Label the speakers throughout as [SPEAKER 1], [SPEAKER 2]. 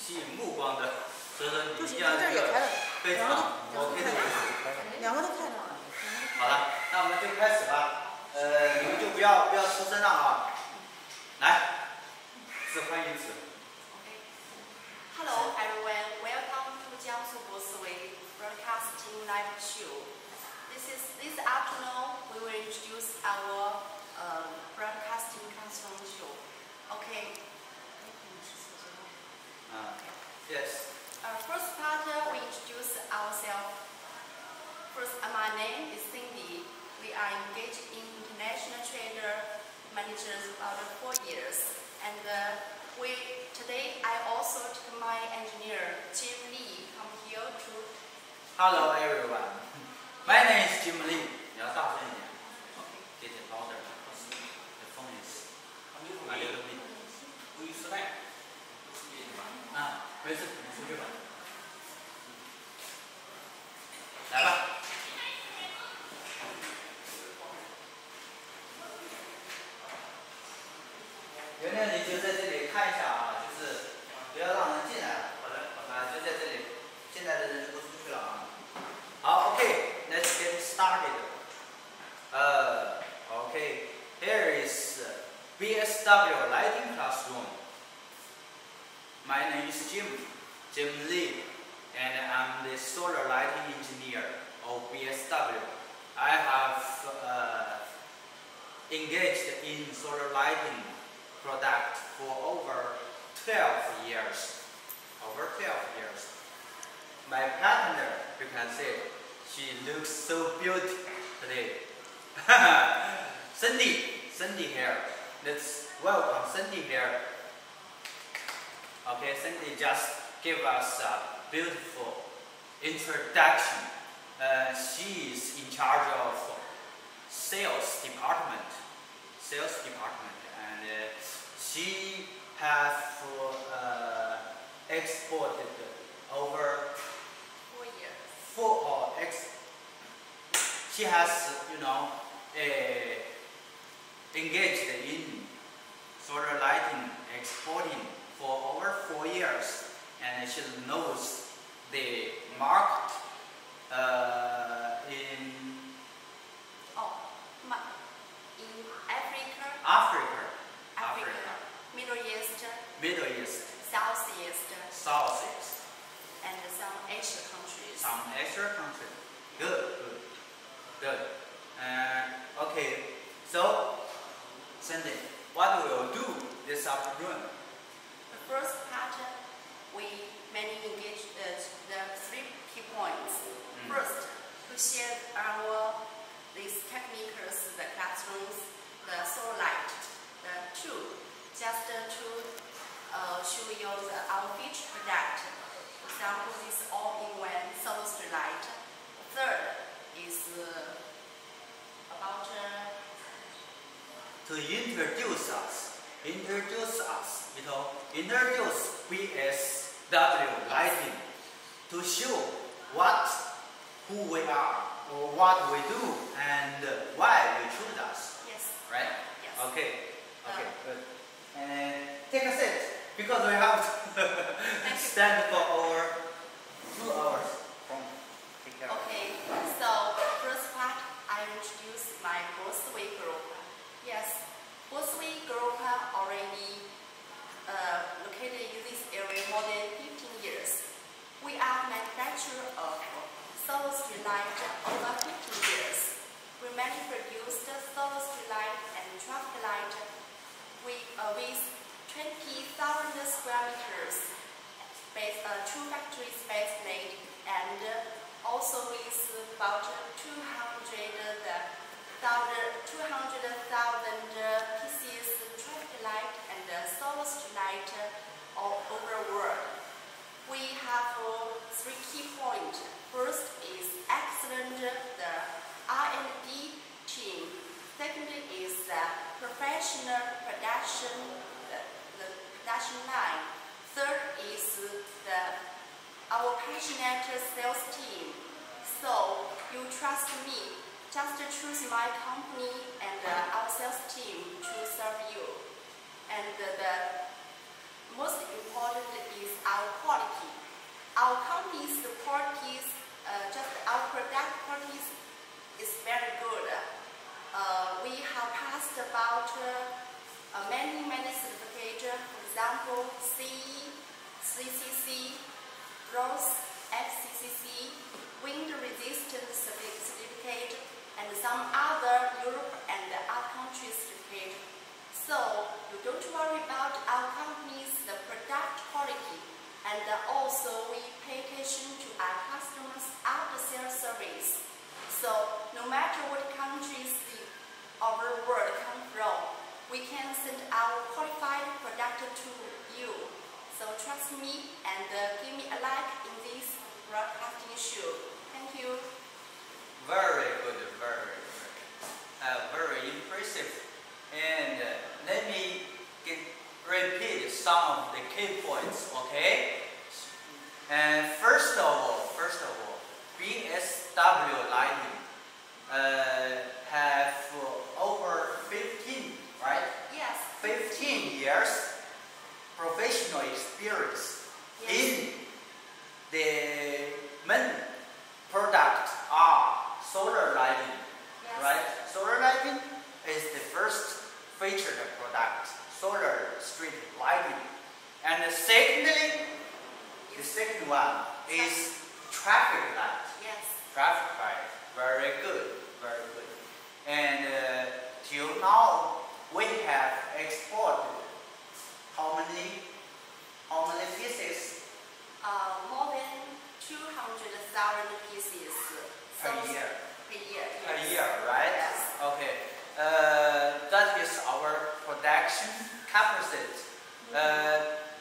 [SPEAKER 1] 吸引目光的，所以说你
[SPEAKER 2] 就是
[SPEAKER 1] 一定要
[SPEAKER 2] 这儿也开了，
[SPEAKER 1] 非常 OK 的。
[SPEAKER 2] 两个都开了。
[SPEAKER 1] 好了，那我们就开始吧。你们就不要出声了啊。来，自欢迎词。
[SPEAKER 3] Hello everyone, welcome to Jiangsu Bosway Broadcasting Live Show. This afternoon we will introduce our broadcasting classroom show. Okay.
[SPEAKER 1] Yes.
[SPEAKER 3] First part we introduce ourselves. First, my name is Cindy. We are engaged in international trader managers about 4 years, and today I also took my engineer Jim Lee come here to.
[SPEAKER 1] Hello everyone. My name is Jim Lee. 你要大声一点。Get it louder. The phone is a little bit. 无语时代。没事，你出去吧。来吧。圆圆，你就在这里看一下啊，就是不要让人进来了。好的，好的，就在这里，进来的人就都出去了啊。好 ，OK，let's get started. Okay, here is BSW lighting classroom. My name is Jim Lee, and I'm the solar lighting engineer of BSW. I have engaged in solar lighting product for over 12 years. My partner, you can see, she looks so beautiful today. Cindy here. Let's welcome Cindy here. Okay, Cindy just give us a beautiful introduction. She is in charge of sales department, and she has exported over
[SPEAKER 3] 4 years.
[SPEAKER 1] She has, engaged in solar lighting exporting for over 4 years, and she knows the market in Africa,
[SPEAKER 3] Middle East, Southeast, and some Asia countries.
[SPEAKER 1] Good. Okay, so Cindy, what we will do this afternoon?
[SPEAKER 3] The first part, we mainly engage the 3 key points. First, to share these techniques, the classrooms, the solar light. The 2, just to show you our feature product. For example, this all-in-one solar street light. Third is about
[SPEAKER 1] to introduce BSW lighting, to show who we are, or what we do, and why we choose us.
[SPEAKER 3] Yes.
[SPEAKER 1] Right?
[SPEAKER 3] Yes.
[SPEAKER 1] Okay, good. And take a seat, because we have to stand for over 2 hours. Take care.
[SPEAKER 3] Okay, so first part, I introduce my Bosway group. Yes, Bosway group already located in this area more than 15 years. We are manufacturer of solar street light over 15 years. We mainly produce solar street light and traffic light with 20,000 square meters, 2 factory space made, and also with about 200,000 pieces traffic light and solar street light all over the world. We have 3 key points. First is excellent the R&D team. Second is professional production, the production line. Third is our passionate sales team. So you trust me, just choose my company and our sales team to serve you. And the most important is our many certificates. For example, CE, CCC, ROS, FCCC, wind resistance certificate, and some other Europe and other countries certificate. So you don't worry about our company's product quality, and also we pay attention to our customers' after-sales service. So no matter what countries our world come from, we can send our qualified product to you. So trust me and give me a like in this broadcasting show. Thank you.
[SPEAKER 1] Very good, very impressive. And let me repeat some of the key points, okay? And first of all, BSW Lighting have over 15, right?
[SPEAKER 3] Yes.
[SPEAKER 1] 15 years professional experience in the main product are solar lighting, right? Solar lighting is the first featured product, solar street lighting. And secondly, the second one is traffic light.
[SPEAKER 3] Yes.
[SPEAKER 1] Traffic light, very good. And till now, we have exported how many pieces?
[SPEAKER 3] More than 200,000 pieces
[SPEAKER 1] Per year.
[SPEAKER 3] Per year, yes.
[SPEAKER 1] Per year, right?
[SPEAKER 3] Yes.
[SPEAKER 1] Okay. That is our production capacity.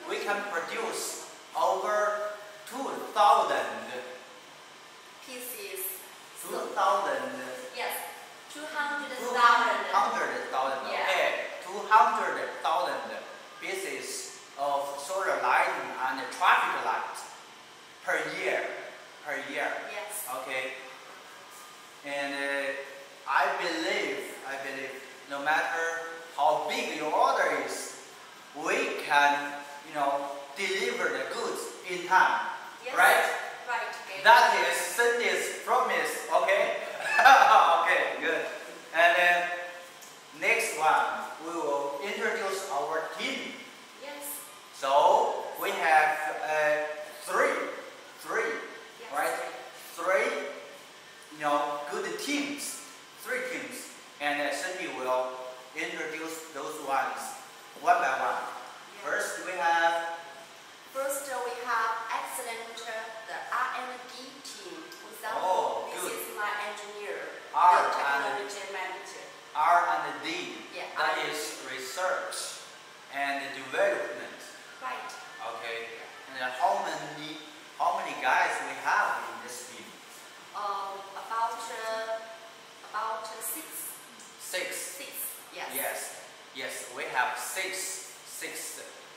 [SPEAKER 1] We can produce over 2,000
[SPEAKER 3] pieces.
[SPEAKER 1] 2,000.
[SPEAKER 3] Yes. 200,000.
[SPEAKER 1] 200,000.
[SPEAKER 3] Yeah.
[SPEAKER 1] Okay. 200,000 pieces of solar lighting and traffic light per year.
[SPEAKER 3] Yes.
[SPEAKER 1] Okay. And I believe no matter how big your order is, we can, deliver the goods in time.
[SPEAKER 3] Yes.
[SPEAKER 1] Right?
[SPEAKER 3] Right. Okay.
[SPEAKER 1] That is Cindy's promise. Okay. Okay. Good. And next one, we will introduce our team.
[SPEAKER 3] Yes.
[SPEAKER 1] So we have three,
[SPEAKER 3] Yes.
[SPEAKER 1] right? Three, good teams, 3 teams, and Cindy will introduce those ones one by one.
[SPEAKER 3] Yes.
[SPEAKER 1] First, we have
[SPEAKER 3] excellent the R&D team. For example,
[SPEAKER 1] Oh,
[SPEAKER 3] this
[SPEAKER 1] good.
[SPEAKER 3] is my engineer,
[SPEAKER 1] R
[SPEAKER 3] the technology manager.
[SPEAKER 1] R&D.
[SPEAKER 3] Yeah,
[SPEAKER 1] That
[SPEAKER 3] R&D.
[SPEAKER 1] is research and development.
[SPEAKER 3] Right.
[SPEAKER 1] Okay. And how many guys we have in this team?
[SPEAKER 3] About 6.
[SPEAKER 1] 6.
[SPEAKER 3] 6. Yes.
[SPEAKER 1] Yes, we have six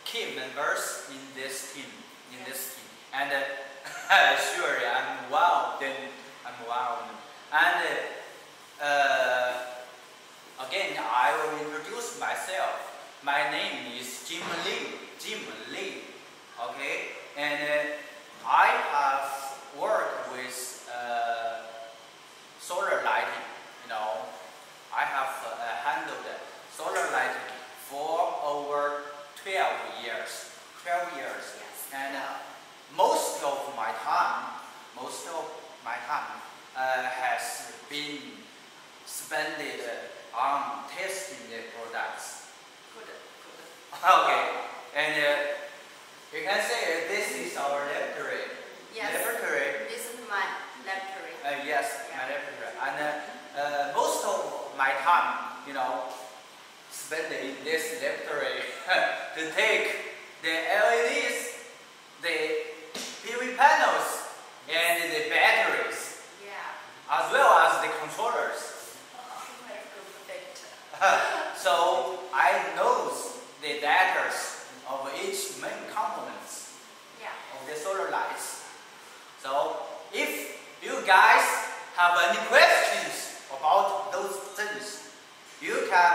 [SPEAKER 1] key members in this team. And surely I'm wowed. And again, I will introduce myself. My name is Jim Lee. Okay, and I have worked with solar lighting. I have handled solar lighting for over 12 years.
[SPEAKER 3] Yes.
[SPEAKER 1] And most of my time has been spent on testing the products.
[SPEAKER 3] Good.
[SPEAKER 1] Okay, and you can say this is our laboratory.
[SPEAKER 3] Yes. This is my laboratory.
[SPEAKER 1] Yes, my laboratory. And most of my time, spent in this laboratory to take the LEDs, the PV panels, and the batteries, as well as the controllers. So I know the data of each main components of the solar lights. So if you guys have any questions about those things, you can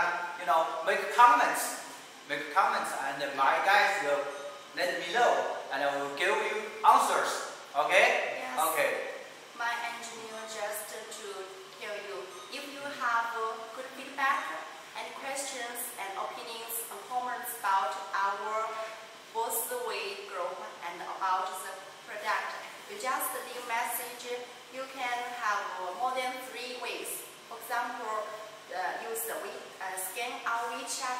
[SPEAKER 1] make comments, and my guys will let me know, and I will give you answers. Okay?
[SPEAKER 3] Yes.
[SPEAKER 1] Okay.
[SPEAKER 3] My engineer just to tell you, if you have good feedback and questions and opinions on survey group and about the product. You just leave message. You can have more than 3 ways. For example, use the scan our WeChat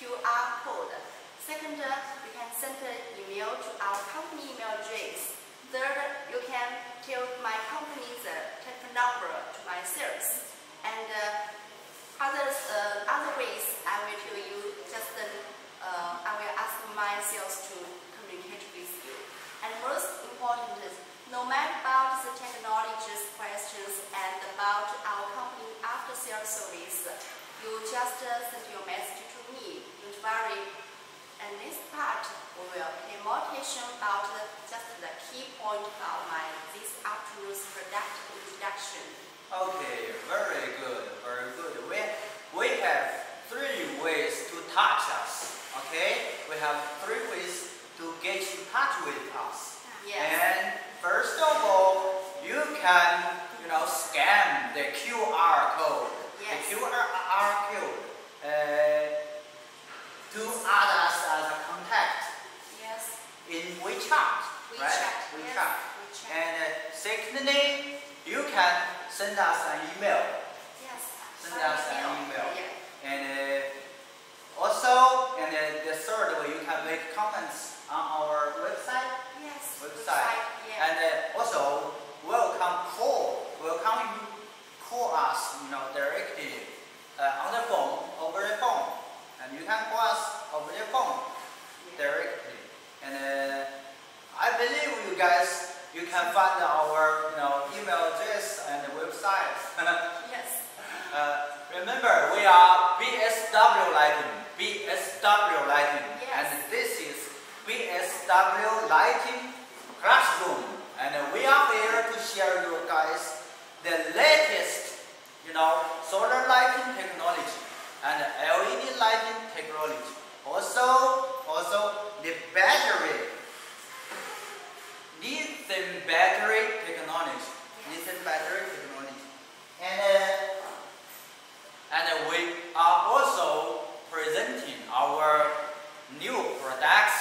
[SPEAKER 3] QR code. Second, you can send an email to our company email address. Third, you can tell my company's telephone number to my sales. And other ways I will tell you, just I will ask my sales to communicate with you. And most important is, no matter about the technologies questions and about our company after sales service, you just send your message to me. Don't worry. And this part, we will pay more attention about just the key point of this afternoon's product introduction.
[SPEAKER 1] Okay, very good, very good. We have 3 ways to touch us. Okay, we have 3 ways to get in touch with us.
[SPEAKER 3] Yes.
[SPEAKER 1] And first of all, you can, scan the QR code.
[SPEAKER 3] Yes.
[SPEAKER 1] The QR code to add us as a contact.
[SPEAKER 3] Yes.
[SPEAKER 1] In WeChat, right?
[SPEAKER 3] Yes.
[SPEAKER 1] WeChat. And secondly, you can send us an email.
[SPEAKER 3] Yes.
[SPEAKER 1] Send us an email.
[SPEAKER 3] Yeah.
[SPEAKER 1] And also, the third way, you can make comments on our website.
[SPEAKER 3] Yes.
[SPEAKER 1] Website.
[SPEAKER 3] Yeah.
[SPEAKER 1] And also, welcome you call us, directly on the phone, over the phone. And you can call us over the phone directly. And I believe you guys, you can find our email address and the website.
[SPEAKER 3] Yes.
[SPEAKER 1] Remember, we are BSW Lighting. BSW Lighting.
[SPEAKER 3] Yes.
[SPEAKER 1] And this is BSW Lighting Classroom. And we are here to share you guys the latest, solar lighting technology and LED lighting technology. Also the battery, lithium battery technology. And we are also presenting our new products,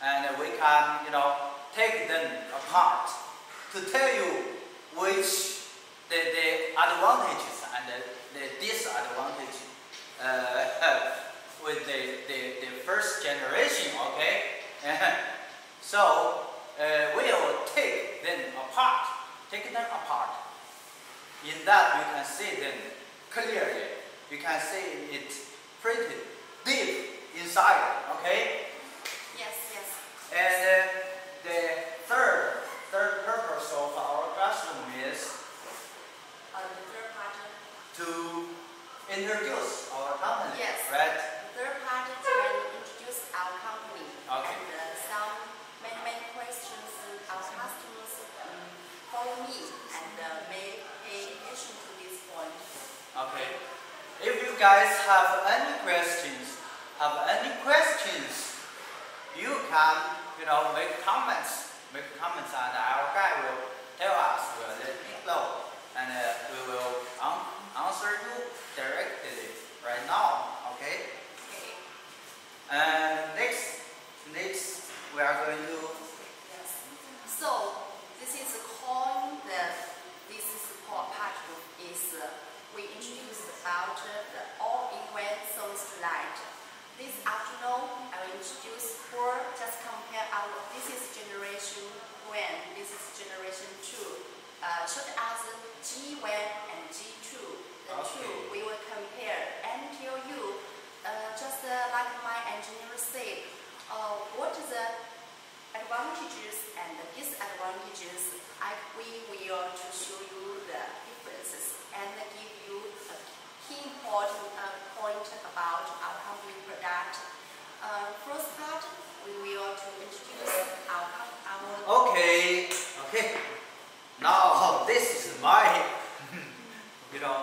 [SPEAKER 1] and we can, take them apart to tell you which the advantages and the disadvantages with the first generation, okay? So we'll take them apart. In that you can see them clearly. You can see it pretty deep inside, okay?
[SPEAKER 3] Yes.
[SPEAKER 1] And the third purpose of our classroom is
[SPEAKER 3] The third part.
[SPEAKER 1] to introduce our company,
[SPEAKER 3] Yes.
[SPEAKER 1] right?
[SPEAKER 3] The third part is when introduce our company.
[SPEAKER 1] Okay.
[SPEAKER 3] And some many questions our customers follow me and may pay attention to this point.
[SPEAKER 1] Okay. If you guys have any questions, you can, make comments. And our guy will tell us, will let me know, and we will answer you directly right now. Okay.
[SPEAKER 3] Okay.
[SPEAKER 1] And next we are going to.
[SPEAKER 3] Yes. So this is called this is called part is we introduced about the all-in-one source light. This afternoon I will introduce 4. Just compare this is generation 1, this is generation 2. Short as G1 and G2. The
[SPEAKER 1] Okay.
[SPEAKER 3] 2 we will compare and tell you just like my engineer said, what is the advantages and the disadvantages. We will to show you the differences and give you a key important point about our company product. First part, we will to introduce our
[SPEAKER 1] Okay. Now this is my,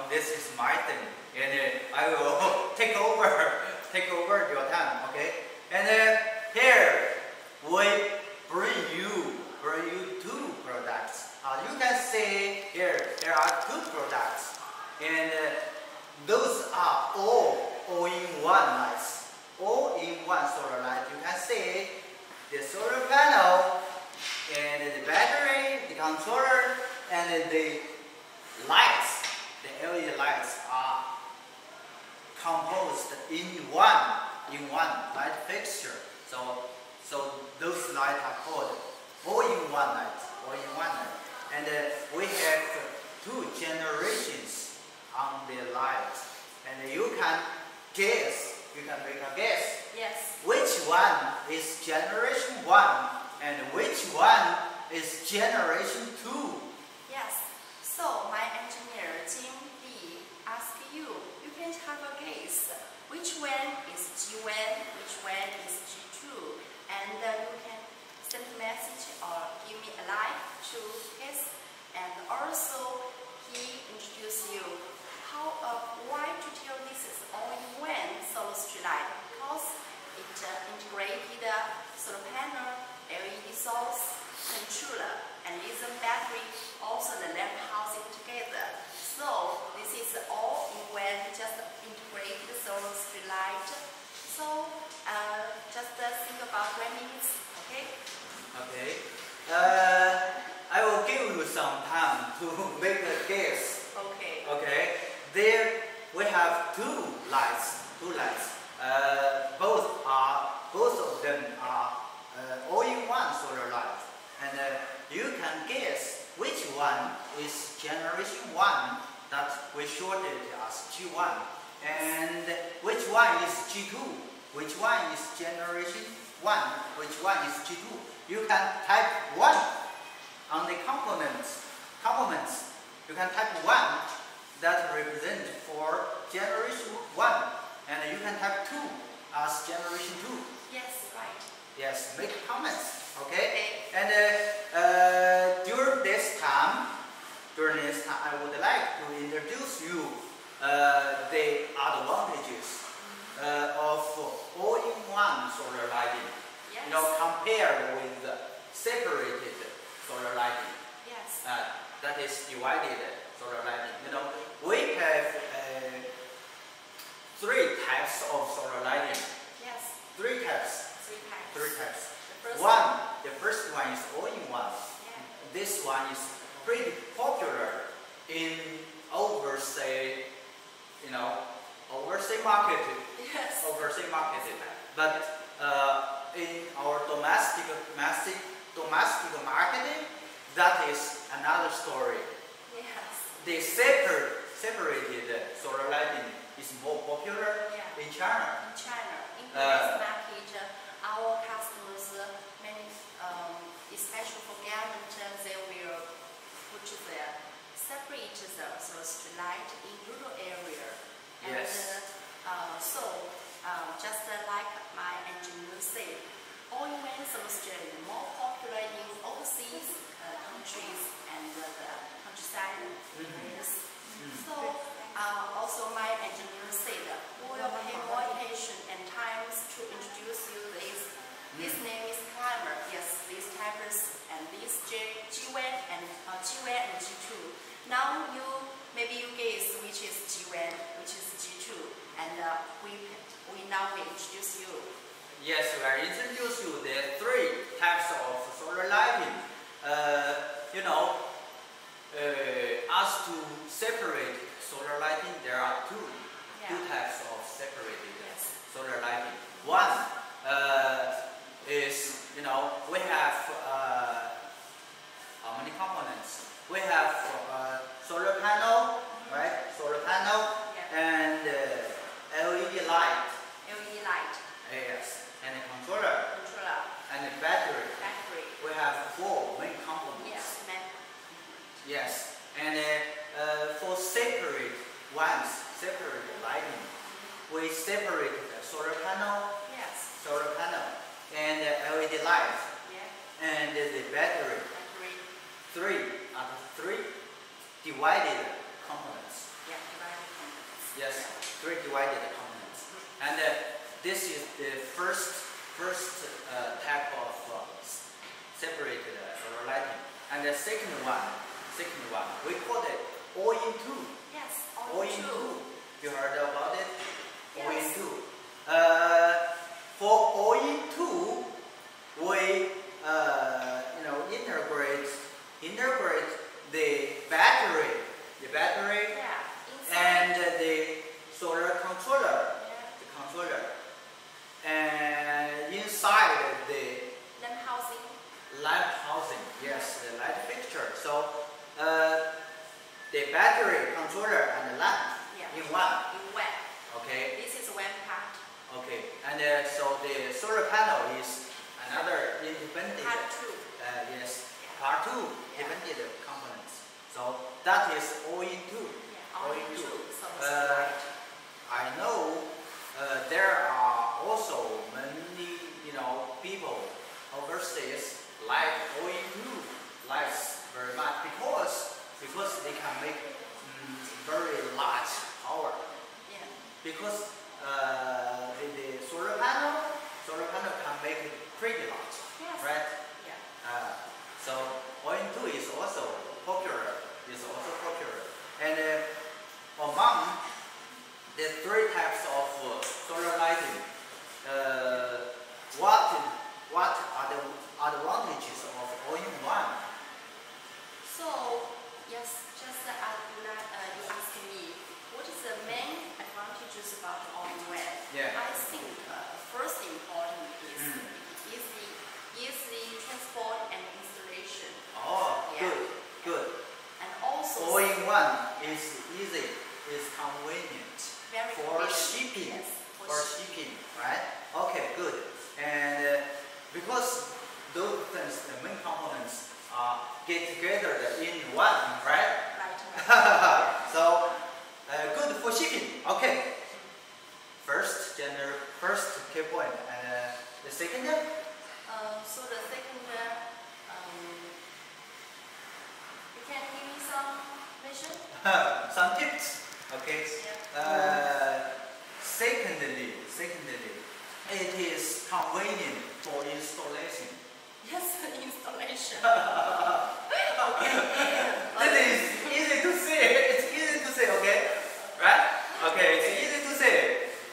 [SPEAKER 1] this is my thing, and I will take over your time. Okay. And here we bring you 2 products. You can see here there are 2 products, and those are all in one lights, all in one solar light. You can see lights are called all-in-one lights. All-in-one light. And we have two generations on the light. And you can guess, you can make a guess.
[SPEAKER 3] Yes.
[SPEAKER 1] Which one is generation 1 and which one is generation 2?
[SPEAKER 3] Yes. So my engineer Jim Lee asked you, you can have a guess. Which one is G1, which one is G2? And you can send a message or give me a like to guess. And also he introduced you why to tell this is only one solar street light, because it integrated solar panel, LED source, controller, and lithium battery, also the lamp housing together. So this is all in one, just integrated solar street light. So just think about 1 minute, okay?
[SPEAKER 1] Okay. I will give you some time to make a guess.
[SPEAKER 3] Okay.
[SPEAKER 1] Okay. There we have two lights. Both of them are all-in-one solar lights, and you can guess which one is generation 1 that we shorted as G1, and which one is G2, which one is generation 1, which one is G2. You can type 1 on the complements. You can type 1 that represents for generation 1, and you can type 2 as generation 2.
[SPEAKER 3] Yes, right.
[SPEAKER 1] Yes, make comments, okay?
[SPEAKER 3] Okay.
[SPEAKER 1] And during this time, I would like to introduce you the advantages of all-in-one solar lighting.
[SPEAKER 3] Yes.
[SPEAKER 1] You know, compared with separated solar lighting.
[SPEAKER 3] Yes.
[SPEAKER 1] That is divided solar lighting. You know, we have 3 types of solar lighting.
[SPEAKER 3] Yes.
[SPEAKER 1] 3 types.
[SPEAKER 3] 3 types.
[SPEAKER 1] 3 types.
[SPEAKER 3] The
[SPEAKER 1] The first one is all-in-one.
[SPEAKER 3] Yeah.
[SPEAKER 1] This one is pretty popular in overseas market.
[SPEAKER 3] Yes.
[SPEAKER 1] Overseas market. But in our domestic marketing, that is another story.
[SPEAKER 3] Yes.
[SPEAKER 1] The separated solar lighting is more popular in China.
[SPEAKER 3] In China, in today's market, our customers, many, especially for government, they will put the separate the solar street light in rural area.
[SPEAKER 1] Yes.
[SPEAKER 3] And just like my engineer said, all-in-one solar street is more popular in overseas countries and the countryside areas. So also my engineer said we will pay more attention and times to introduce you this. This name is timer. Yes, these timers and this G1 and G2. Now maybe you guess which is G1, which is G2, and we now will introduce you.
[SPEAKER 1] Yes, we will introduce you the 3 types of solar lighting. As to separate solar lighting, there are two types of separated solar lighting. One is, we have how many components? We have solar panel, right? Solar panel and LED light.
[SPEAKER 3] LED light.
[SPEAKER 1] Yes, and a controller
[SPEAKER 3] Controller.
[SPEAKER 1] and a battery.
[SPEAKER 3] Battery.
[SPEAKER 1] We have 4 main components.
[SPEAKER 3] Yes,
[SPEAKER 1] Yes, and for separate lighting, we separate the solar panel and LED light and the battery. Three divided components. Yes, 3 divided components. And this is the first type of separated solar lighting. And the second one, we call it all-in-2.
[SPEAKER 3] Yes,
[SPEAKER 1] All-in-2. You heard about it?
[SPEAKER 3] Yes.
[SPEAKER 1] All-in-2. For all-in-2, we integrate the battery, and the solar controller, and inside the
[SPEAKER 3] lamp housing
[SPEAKER 1] that is all in two.
[SPEAKER 3] Yeah, all in two.
[SPEAKER 1] I know there are also many, people overseas like all in two likes very much because they can make very large power.
[SPEAKER 3] Yeah.
[SPEAKER 1] Because the solar panel can make it pretty large,
[SPEAKER 3] Yes.
[SPEAKER 1] right?
[SPEAKER 3] Yeah.
[SPEAKER 1] So ON2 is also popular. And among the three types of solar lighting, what are the advantages of all-in-one?
[SPEAKER 3] So yes, just as you asked me, what is the main advantages about all-in-one?
[SPEAKER 1] Yeah.
[SPEAKER 3] I think first important is easy transport and installation.
[SPEAKER 1] Oh,
[SPEAKER 3] Yeah.
[SPEAKER 1] good.
[SPEAKER 3] And also
[SPEAKER 1] All-in-one is easy, is convenient
[SPEAKER 3] very
[SPEAKER 1] for
[SPEAKER 3] convenient.
[SPEAKER 1] shipping.
[SPEAKER 3] Yes,
[SPEAKER 1] For shipping, right? Okay, good. And because those things, the main components, get together in one, right?
[SPEAKER 3] Right.
[SPEAKER 1] So good for shipping. Okay. First key point, and the second.
[SPEAKER 3] So the second, you can give me some information?
[SPEAKER 1] Some tips. Okay.
[SPEAKER 3] Yeah.
[SPEAKER 1] Secondly, it is convenient for installation.
[SPEAKER 3] Yes, installation.
[SPEAKER 1] Okay. This is easy to say. It's easy to say, okay? Right? Okay, it's easy to say.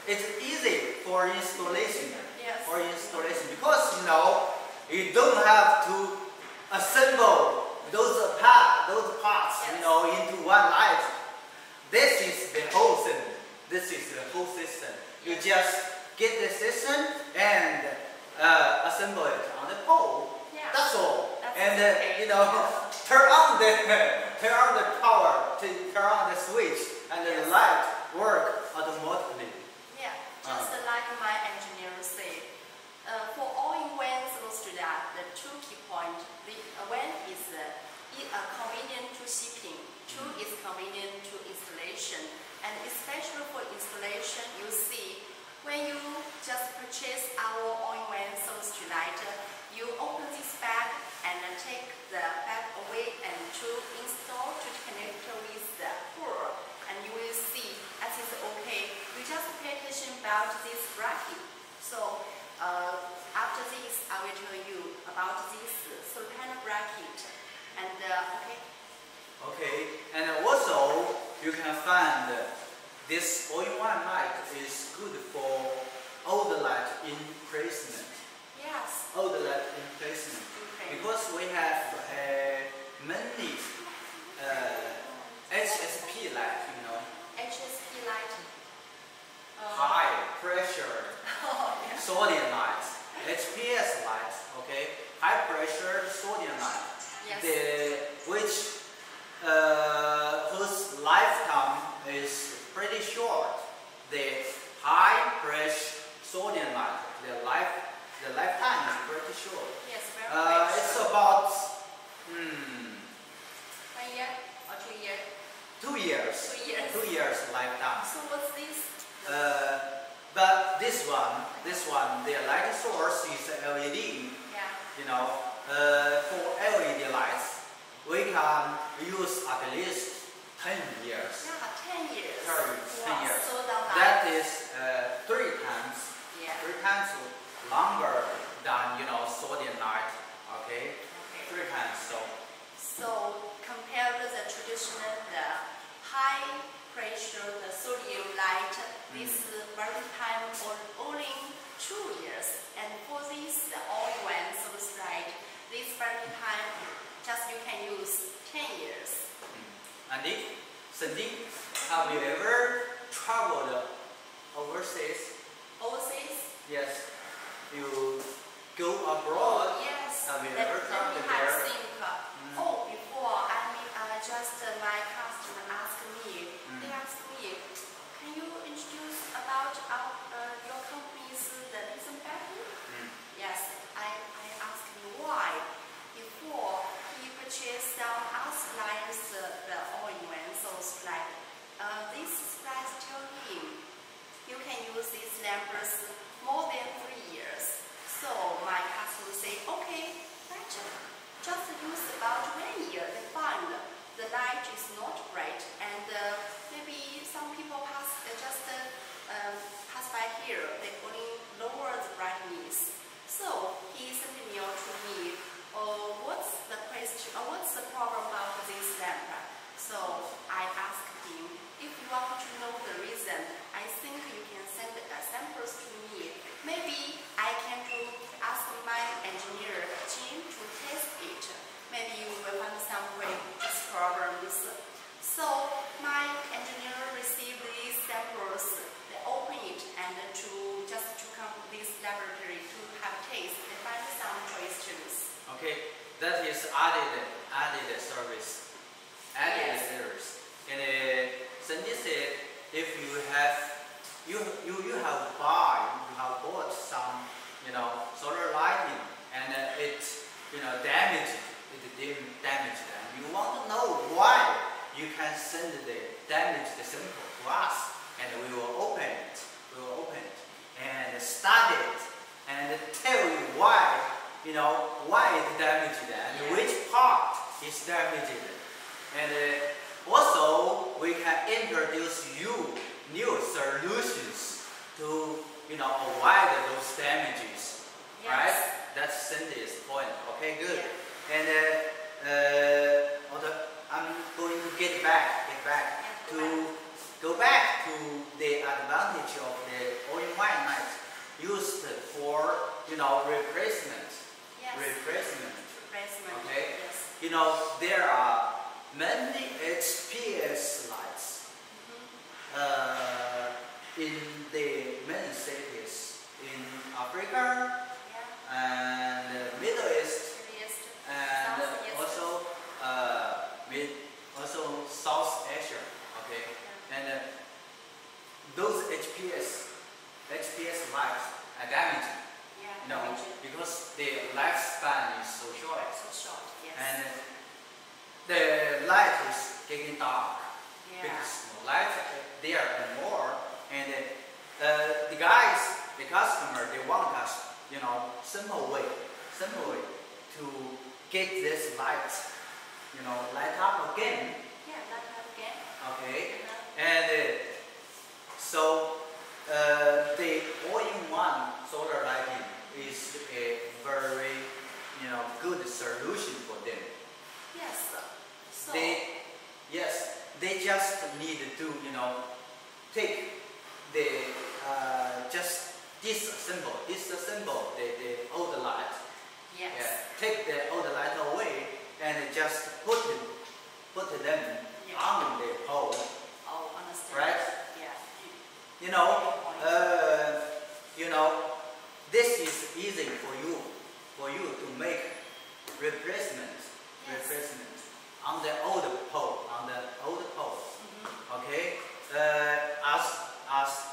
[SPEAKER 1] It's easy for installation.
[SPEAKER 3] Yes.
[SPEAKER 1] For installation because you don't have to assemble those parts,
[SPEAKER 3] Yes.
[SPEAKER 1] into one light. This is the whole thing. This is the whole system. You just get the system and assemble it on the pole.
[SPEAKER 3] Yeah.
[SPEAKER 1] That's all.
[SPEAKER 3] That's
[SPEAKER 1] And
[SPEAKER 3] okay.
[SPEAKER 1] turn on the power, turn on the switch, and the
[SPEAKER 3] Yes.
[SPEAKER 1] light work automatically.
[SPEAKER 3] Yeah, just like my engineer said, for all-in-one solution, the two key points. One is convenient to shipping, two is convenient to installation, and especially for installation, you see when you just purchase our all-in-one solution light, you open this bag and take the bag away and to install to connect with the pole, and you will see that is okay. You just pay attention about this bracket. So after this, I will tell you about this solar panel bracket. And okay.
[SPEAKER 1] Okay, and also you can find this all-in-one light is good for all the light in placement.
[SPEAKER 3] Yes.
[SPEAKER 1] All the light in placement.
[SPEAKER 3] Okay.
[SPEAKER 1] Because we have many HSP light,
[SPEAKER 3] HSP light.
[SPEAKER 1] high pressure
[SPEAKER 3] Oh, yeah.
[SPEAKER 1] sodium lights, HPS lights, okay, high pressure sodium light,
[SPEAKER 3] Yes.
[SPEAKER 1] whose lifetime is pretty short. The high pressure sodium light, the lifetime is pretty short.
[SPEAKER 3] Yes, very
[SPEAKER 1] It's about
[SPEAKER 3] 1 year or 2 years?
[SPEAKER 1] 2 years.
[SPEAKER 3] 2 years.
[SPEAKER 1] 2 years lifetime.
[SPEAKER 3] So what's this?
[SPEAKER 1] But this one, the light source is LED.
[SPEAKER 3] Yeah.
[SPEAKER 1] For LED lights, we can use at least 10 years.
[SPEAKER 3] Yeah, 10 years.
[SPEAKER 1] 10
[SPEAKER 3] Wow,
[SPEAKER 1] years.
[SPEAKER 3] so long life.
[SPEAKER 1] That is 3 times,
[SPEAKER 3] Yeah.
[SPEAKER 1] 3 times longer than sodium light. Okay,
[SPEAKER 3] Okay.
[SPEAKER 1] 3 times.
[SPEAKER 3] So compared to the traditional, the high pressure, the sodium light, this very time only 2 years. And for this all-in-one solar light, this very time just you can use 10 years.
[SPEAKER 1] Andy, Cindy, have you ever traveled overseas?
[SPEAKER 3] Overseas?
[SPEAKER 1] Yes. You go abroad?
[SPEAKER 3] Yes.
[SPEAKER 1] Have you
[SPEAKER 3] Let
[SPEAKER 1] ever
[SPEAKER 3] me
[SPEAKER 1] traveled
[SPEAKER 3] have
[SPEAKER 1] there?
[SPEAKER 3] think. Before just my customer asked me. They asked me, can you introduce about your company's the lithium battery? Yes. I asked him why. Before he purchased some Alliance the all-in light is not bright, and maybe some people pass by here, they only lower the brightness. So he sent an email to me, what's the question, or what's the problem about this lamp? So I asked him, if you want to know the reason, I think you can send samples to me. Maybe I can ask my engineer team to test it. Maybe you will find some way to fix problems. So my engineer received these samples, they open it, and to come to this laboratory to have taste, they find some questions.
[SPEAKER 1] Okay, that is added service. Added service. And scientists said, if you have bought some solar lighting, and it damaged, and you want to know why, you can send the damaged sample to us, and we will open it. And study it and tell you why it's damaged and which part is damaged. And also we can introduce you new solutions to avoid those damages.
[SPEAKER 3] Yes.
[SPEAKER 1] Right? That's Cindy's point. Okay, good.
[SPEAKER 3] Yeah.
[SPEAKER 1] And I'm going to go back to the advantage of the all-in-one light used for replacement.
[SPEAKER 3] Yes.
[SPEAKER 1] Replacement. Okay.
[SPEAKER 3] Yes.
[SPEAKER 1] There are many HPS lights in the main cities in Africa and Middle East and also South Asia. Okay. And those HPS lights are damaging, because the lifespan is so short.
[SPEAKER 3] So short, yes.
[SPEAKER 1] And the light is getting dark because no light there anymore. And the customer, they want us, simple way to get this light, light up again.
[SPEAKER 3] Yeah, light up again.
[SPEAKER 1] Okay. And so the all-in-one solar lighting is a very good solution for them.
[SPEAKER 3] Yes. So
[SPEAKER 1] They just need to take the disassemble the old light.
[SPEAKER 3] yes.
[SPEAKER 1] Take the old light away and just put them on the pole.
[SPEAKER 3] Oh, understand.
[SPEAKER 1] Right?
[SPEAKER 3] Yeah.
[SPEAKER 1] This is easy for you to make replacement on the old pole. Okay. As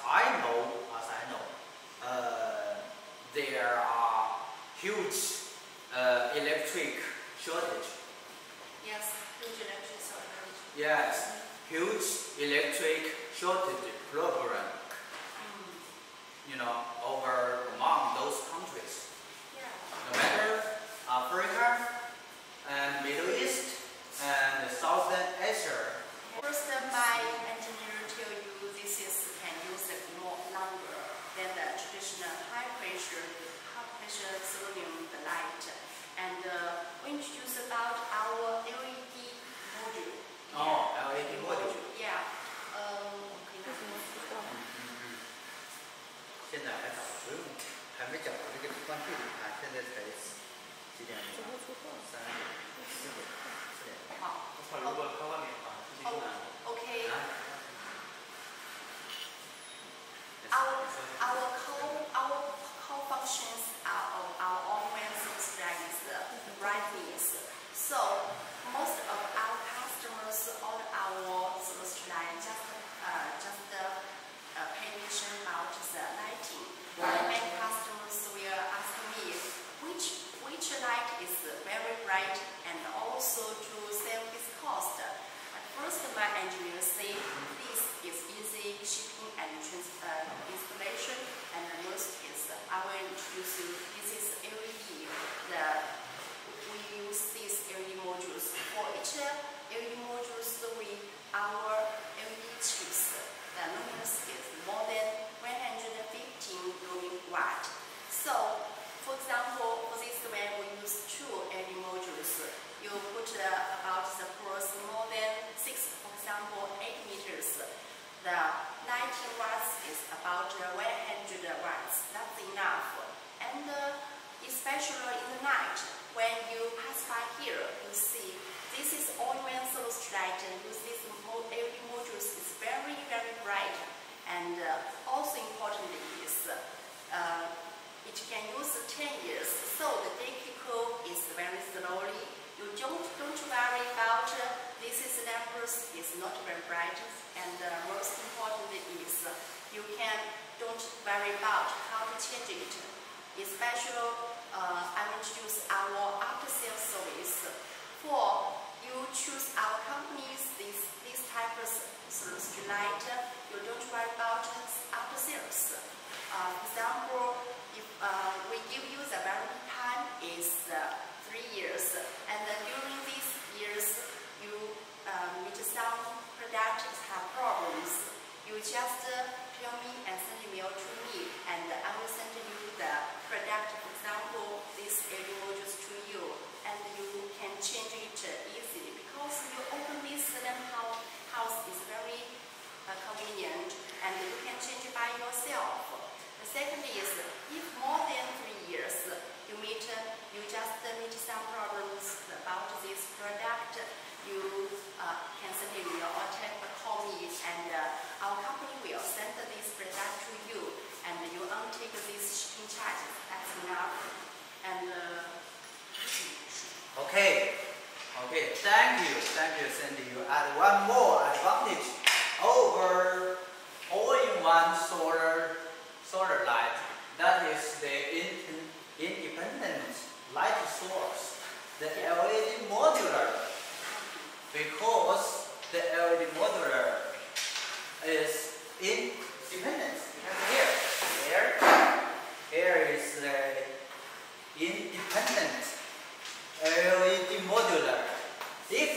[SPEAKER 1] I know, there are huge electric shortage.
[SPEAKER 3] Yes, huge electric shortage.
[SPEAKER 1] Yes, huge electric shortage program. Over among those countries.
[SPEAKER 3] Yeah.
[SPEAKER 1] No matter Africa and Middle East and Southern Asia.
[SPEAKER 3] First, my engineer tell you this can use it more longer than the traditional high pressure sodium light. And we introduce about our LED module.
[SPEAKER 1] Oh, LED module.
[SPEAKER 3] Yeah.
[SPEAKER 1] 现在还早，不用，还没找到这个关闭的盘，现在才几点钟？3点、4点、4点。
[SPEAKER 3] 好。
[SPEAKER 2] 如果开外面的话，继续拿。
[SPEAKER 3] Okay. Our core functions of our all-in-one source light is brightness. So most of our customers order our source light just pay attention about the lighting. Many customers will ask me which light is very bright and also to save this cost. At first, my engineer say this is easy shipping and installation, and the most is I will introduce you. This is LED. We use these LED modules for each LED module. tonight, when you pass by here, you see this is all-in-one solar street light and use these LED modules is very, very bright. And also important is it can use 10 years, so the decay curve is very slowly. You don't worry about this is numbers is not very bright, and most important is you don't worry about how to change it. Especially I introduce our after-sales service. For you choose our companies this type of street light, you don't worry about after-sales. For example, if we give you the warranty time is 3 years, and during these years you meet some products have problems, you just tell me and send email to me, and I will send you the product. For example, this LED modules to you, and you can change it easily because you open this lamp house is very convenient, and you can change it by yourself. The second is, if more than 3 years you just meet some problems about this product, you can send an email or call me, and our company will send this product to you, and you only take this shipping charges. That's enough. And
[SPEAKER 1] Okay, thank you, Cindy. You add one more advantage over all-in-one solar light. That is the independent light source, the LED modular. Because the LED modular is independent. Here is the independent LED modular. If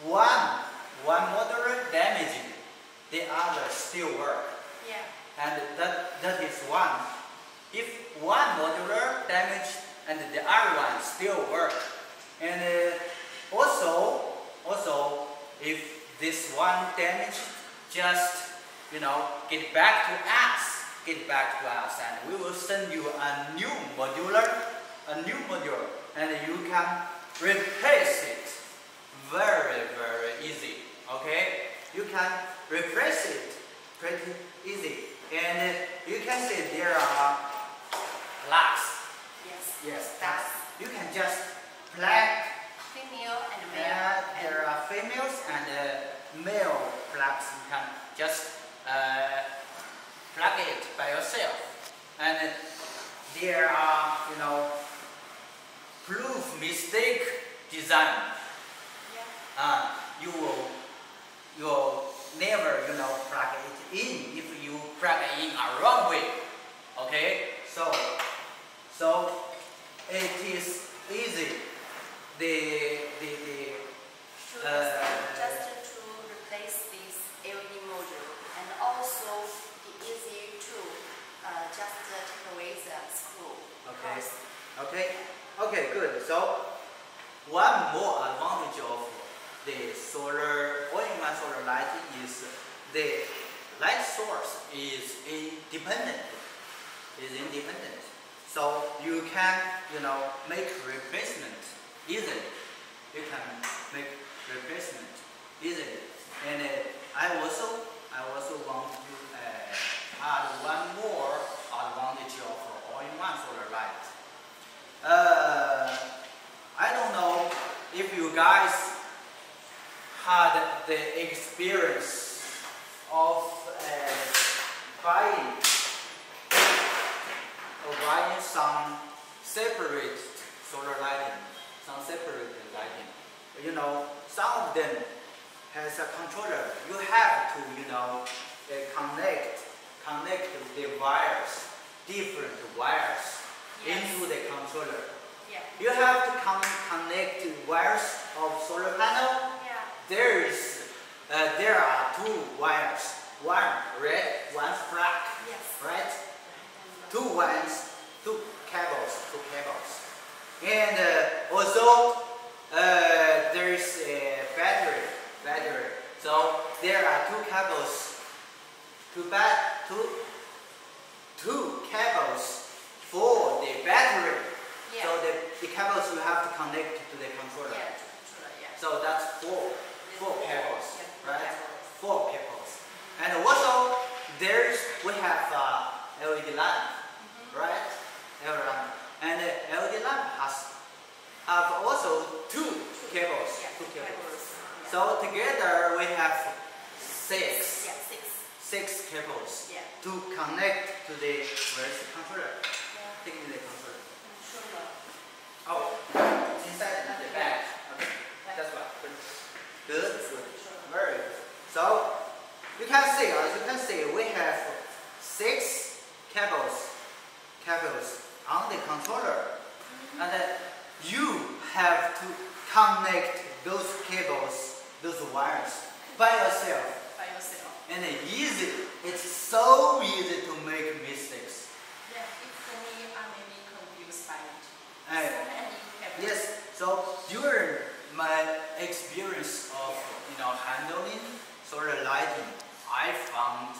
[SPEAKER 1] one modular damaged, the other still work.
[SPEAKER 3] yeah.
[SPEAKER 1] And that is one. If one modular damaged and the other one still work. And also if this one damaged, just get back to us, and we will send you a new module, and you can replace it very, very easy. Okay, you can replace it pretty easy, and you can see there are plugs. Yes, plugs. You can just plug.
[SPEAKER 3] Female and male.
[SPEAKER 1] There are females and male plugs. You can just plug it by yourself. And there are, proof mistake design.
[SPEAKER 3] Yeah.
[SPEAKER 1] You will never, plug it in if you plug it in a wrong way. Okay, so it is easy.
[SPEAKER 3] Just to replace this LED module, and also it easy to just take away the screw.
[SPEAKER 1] Okay, good. So one more advantage of the all-in-one solar lighting is the light source is independent. So you can, make replacement easily. You can make replacement easily. And I also want to add one more advantage of all-in-one solar light. I don't know if you guys had the experience of buying some separate solar lighting, some of them has a controller. You have to, connect the wires, different wires, into the controller.
[SPEAKER 3] Yeah.
[SPEAKER 1] You have to connect wires of solar panel.
[SPEAKER 3] Yeah.
[SPEAKER 1] There are two wires, one red, one black.
[SPEAKER 3] Yes.
[SPEAKER 1] Right? Two cables. And also there is a battery. So there are two cables, two cables for the battery.
[SPEAKER 3] Yeah.
[SPEAKER 1] So the cables you have to connect to the controller.
[SPEAKER 3] Yeah, to controller, yeah.
[SPEAKER 1] So that's four cables,
[SPEAKER 3] Yeah,
[SPEAKER 1] right?
[SPEAKER 3] cables.
[SPEAKER 1] 4 cables. And also we have LED lamp, right? LED lamp. And the LED lamp have also 2 cables.
[SPEAKER 3] Yeah,
[SPEAKER 1] 2 cables.
[SPEAKER 3] Yeah.
[SPEAKER 1] So together we have 6.
[SPEAKER 3] Yeah,
[SPEAKER 1] 6 cables
[SPEAKER 3] Yeah.
[SPEAKER 1] to connect to the controller.
[SPEAKER 3] Yeah.
[SPEAKER 1] Taking the controller.
[SPEAKER 3] Controller.
[SPEAKER 1] Oh, it's inside the bag. Okay, that's right. Good. Very good. So you can see, as you can see, we have 6 cables on the controller, and then you have to connect those cables, those wires by yourself.
[SPEAKER 3] By yourself.
[SPEAKER 1] And it's so easy to make mistakes.
[SPEAKER 3] Yeah, if for me, I may be confused by it.
[SPEAKER 1] And
[SPEAKER 3] So many cables.
[SPEAKER 1] yes, so during my experience of handling solar lighting, I found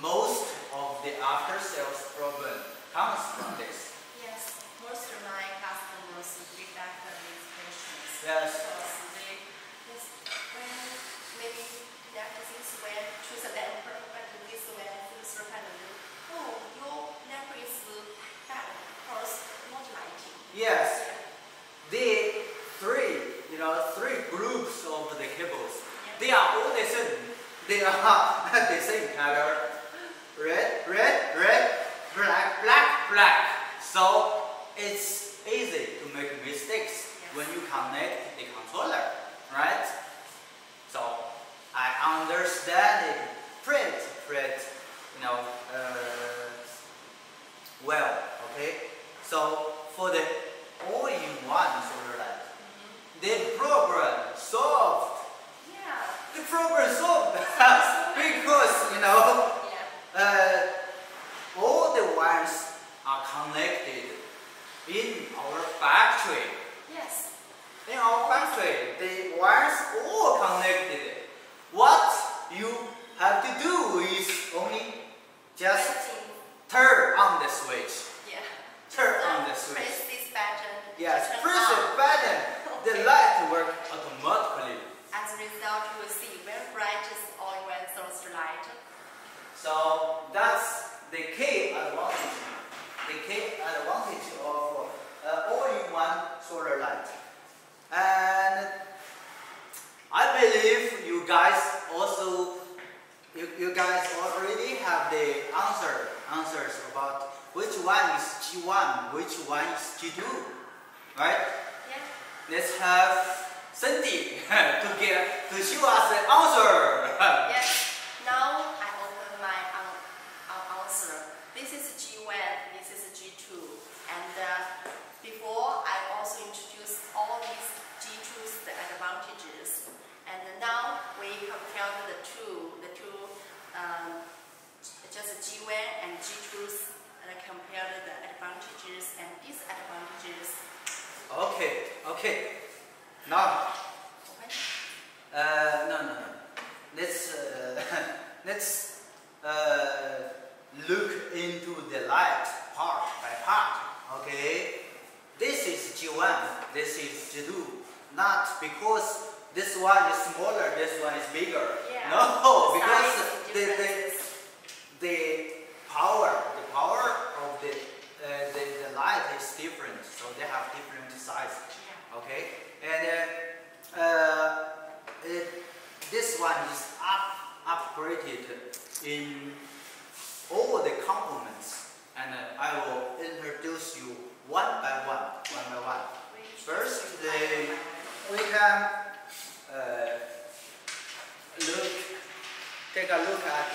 [SPEAKER 1] most of the after sales problem comes from this.
[SPEAKER 3] Yes, most of my customers feedback on these questions.
[SPEAKER 1] Yes.
[SPEAKER 3] Because when maybe that is when choose a lamp, but this when filter panel, oh, your lamp is bad because not lighting.
[SPEAKER 1] Yes, the three groups of the cables, they are all the same. They are the same color. Red, black. So it's easy to make mistakes when you connect the controller, right? So I understand it pretty well. Okay. So for the all-in-one solar light, the program solved.
[SPEAKER 3] Yeah.
[SPEAKER 1] The program solved because
[SPEAKER 3] Yeah.
[SPEAKER 1] all the wires are connected in our factory.
[SPEAKER 3] Yes.
[SPEAKER 1] In our factory, the wires all connected. What you have to do is only just
[SPEAKER 3] Lighting.
[SPEAKER 1] turn on the switch.
[SPEAKER 3] Yeah.
[SPEAKER 1] Turn on the switch.
[SPEAKER 3] Press this button.
[SPEAKER 1] Yes,
[SPEAKER 3] to turn
[SPEAKER 1] press the
[SPEAKER 3] on.
[SPEAKER 1] button. The
[SPEAKER 3] Okay.
[SPEAKER 1] light work automatically.
[SPEAKER 3] As a result, you will see very bright all-in-one solar light.
[SPEAKER 1] So that's the key advantage. The key advantage of all-in-one solar light. And I believe you guys already have the answers about which one is G1, which one is G2, right?
[SPEAKER 3] Yeah.
[SPEAKER 1] Let's have Cindy to show us the answer.
[SPEAKER 3] Yes. Now I open my answer. This is G1, this is G2, and before I also introduced all these G2's the advantages, and now we compare the two just G1 and G2's and compare the advantages and disadvantages.
[SPEAKER 1] Okay. Now, no. Let's look into the light part by part. Okay, this is G1, this is G2. Not because this one is smaller, this one is bigger.
[SPEAKER 3] Yeah.
[SPEAKER 1] No,
[SPEAKER 3] The
[SPEAKER 1] because
[SPEAKER 3] size differences.
[SPEAKER 1] the power of the light is different, so they have different size.
[SPEAKER 3] Yeah.
[SPEAKER 1] Okay, and this one is upgraded in all the components, and I will introduce you one by one. First, we can take a look at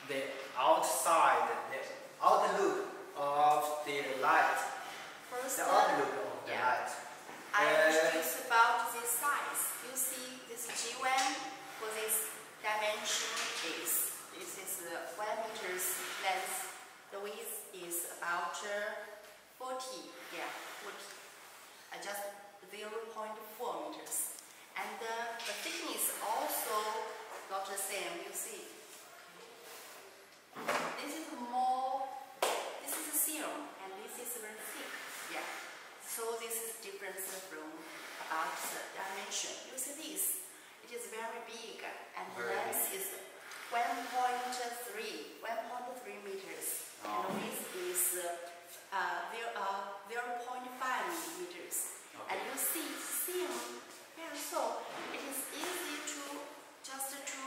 [SPEAKER 1] the outside, the outlook of the light.
[SPEAKER 3] First,
[SPEAKER 1] The outlook of the
[SPEAKER 3] yeah.
[SPEAKER 1] light.
[SPEAKER 3] I introduce about this size. You see this G1 for this dimension is this is 1 meter's length. The width is about 40. Yeah, 40. Just 0.4 meters. And the thickness also not the same. You see, this is more. This is thin, and this this is very thick. Yeah. So this is difference from about the dimension. You see this? It is very big, and the length is 1.3 meters, and width is 0.5 meters.
[SPEAKER 1] Okay.
[SPEAKER 3] And you see, yeah, so it is easy to just to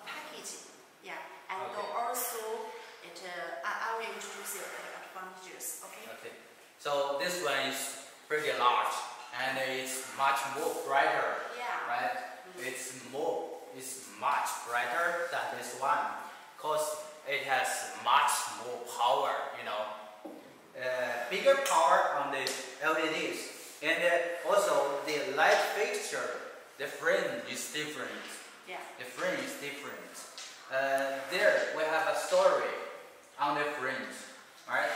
[SPEAKER 3] package. Yeah, and
[SPEAKER 1] Okay.
[SPEAKER 3] also it I will introduce the advantages. Okay.
[SPEAKER 1] Okay. So this one is pretty large and it's much more brighter,
[SPEAKER 3] Yeah.
[SPEAKER 1] right? It's much brighter than this one because it has much more power, you know. Bigger power on the LEDs, and also the light fixture, the frame is different.
[SPEAKER 3] Yeah.
[SPEAKER 1] The frame is different. There we have a story on the frames, right?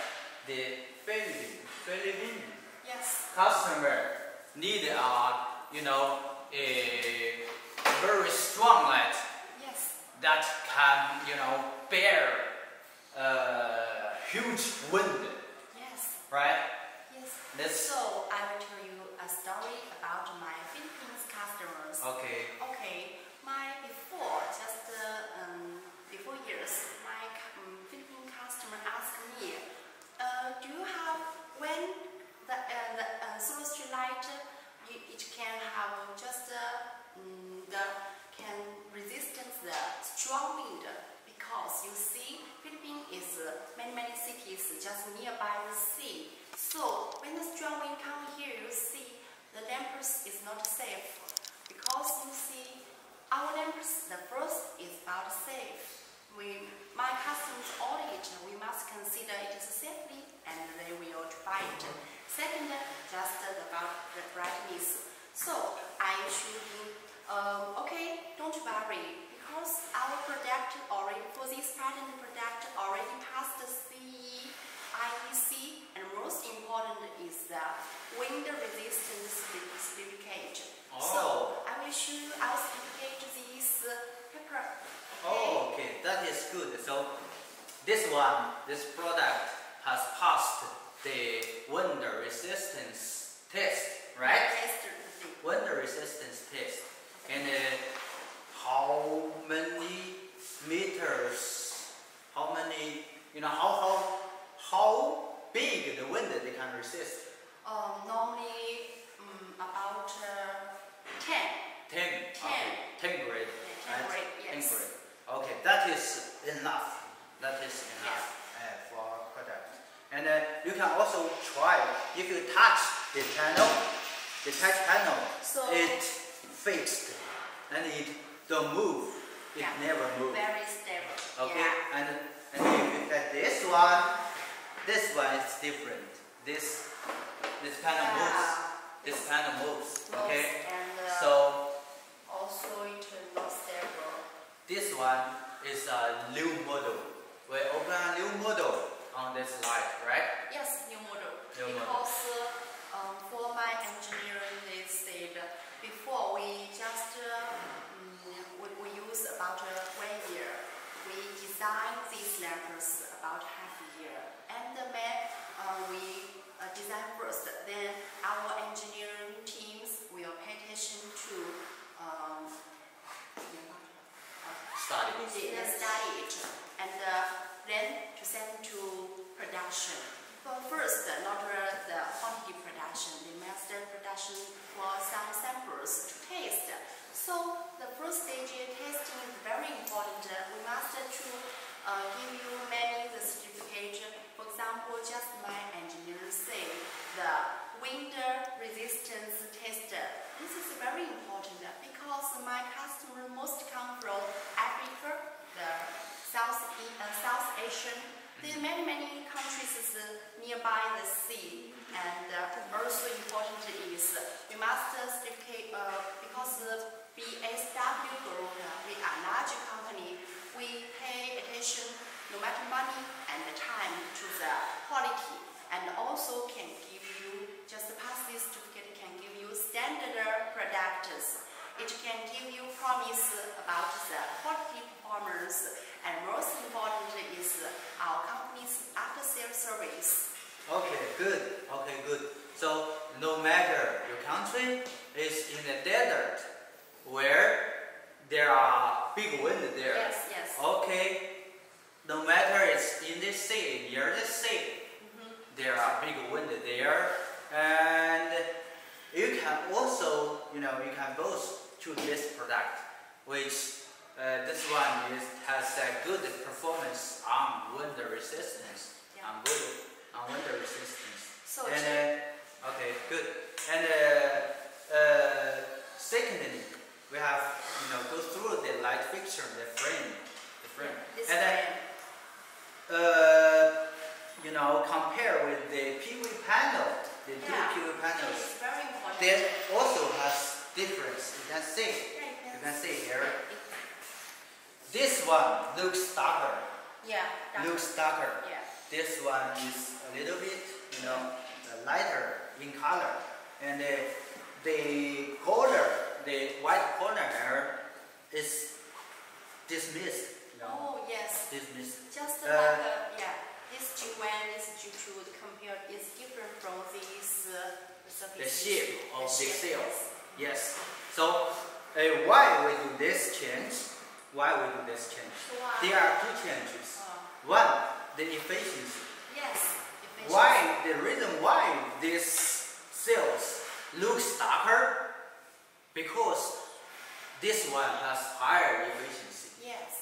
[SPEAKER 1] The Philippine
[SPEAKER 3] Yes.
[SPEAKER 1] customer need you know, a very strong light
[SPEAKER 3] Yes.
[SPEAKER 1] that can, you know, bear huge wind,
[SPEAKER 3] Yes.
[SPEAKER 1] right?
[SPEAKER 3] Yes.
[SPEAKER 1] This.
[SPEAKER 3] So I will tell you a story about my Philippines customers.
[SPEAKER 1] Okay.
[SPEAKER 3] Okay. Before years, my Philippine customer asked me, do you have when the solar street light it can have just can resistance the strong wind, because you see Philippines is many cities just nearby the sea. So when the strong wind come here, you see the lamps is not safe, because you see our lamps, the first is about safe. My customers order it, we must consider it is safely and they will buy it. Second, just about the brightness. So I should okay, don't worry, because our product already, for this patent product already passed the CE, IEC, and most important is the wind resistance certificate.
[SPEAKER 1] Oh.
[SPEAKER 3] So I will show you our certificate this paper.
[SPEAKER 1] Oh, okay, that is good. So this product has passed the wind resistance test, right? Wind resistance test. And how many meters? How many? You know how big the wind they can resist?
[SPEAKER 3] Normally about 10.
[SPEAKER 1] 10. Okay. 10 grade.
[SPEAKER 3] Yeah, 10 grade, yes.
[SPEAKER 1] 10 grade. Okay, that is enough. That is enough for our product. And you can also try, if you touch the touch panel,
[SPEAKER 3] So
[SPEAKER 1] it fixed and it don't move. It never moves.
[SPEAKER 3] Very stable.
[SPEAKER 1] Okay,
[SPEAKER 3] Yeah.
[SPEAKER 1] and if you get this one is different. This panel moves. This panel moves. Okay,
[SPEAKER 3] And
[SPEAKER 1] so
[SPEAKER 3] also it not stable.
[SPEAKER 1] this one is a new model. We open a new model on this light, right?
[SPEAKER 3] Yes, new model.
[SPEAKER 1] New model.
[SPEAKER 3] Because for my engineering, they said before we just we use about 1 year. We design these lamps about half a year, and we design first. Then our engineering teams will pay attention to
[SPEAKER 1] Study.
[SPEAKER 3] study it, and then to send to production. But first, not the quantity production, the master production for some samples to taste. So the first stage testing is very important. We must to give you many the certificate. For example, just my engineer say the wind resistance tester. This is very important because my customer most come from Africa, the South Asian. There are many countries nearby the sea, and also important is we must certificate because BSW Group, we are a large company. We pay attention no matter money and time to the quality, and also can give you just pass this certificate can give you standard products. It can give you promise about the quality performance, and most important is our company's after-sales service.
[SPEAKER 1] Okay. So no matter your country is in the desert where there are big wind there.
[SPEAKER 3] Yes, yes.
[SPEAKER 1] Okay. No matter it's in the sea, near the sea, there are big wind there, and you can also, you can both choose this product, which this one has a good performance on wind resistance,
[SPEAKER 3] Yeah.
[SPEAKER 1] on wind resistance.
[SPEAKER 3] So
[SPEAKER 1] And okay, good. And secondly, we have go through the light fixture, the frame.
[SPEAKER 3] this
[SPEAKER 1] And
[SPEAKER 3] frame.
[SPEAKER 1] compare with the PV panel, the two
[SPEAKER 3] Yeah.
[SPEAKER 1] PV panels,
[SPEAKER 3] It's very important.
[SPEAKER 1] there also has difference. You can see.
[SPEAKER 3] Yeah,
[SPEAKER 1] You can see here. This one looks darker.
[SPEAKER 3] Yeah.
[SPEAKER 1] Looks darker.
[SPEAKER 3] Yeah.
[SPEAKER 1] This one is a little bit, lighter in color, and the corner, the white corner here is dismissed.
[SPEAKER 3] Oh yes.
[SPEAKER 1] Dismissed.
[SPEAKER 3] Just like this G1, this G2 compare is different from this
[SPEAKER 1] The shape of the
[SPEAKER 3] shape,
[SPEAKER 1] sail. Yes. So why we do this change? Why we do this change?
[SPEAKER 3] Why?
[SPEAKER 1] There are two changes. One, the efficiency.
[SPEAKER 3] Yes. Efficiency.
[SPEAKER 1] Why? The reason why these cells looks darker, because this one has higher efficiency.
[SPEAKER 3] Yes.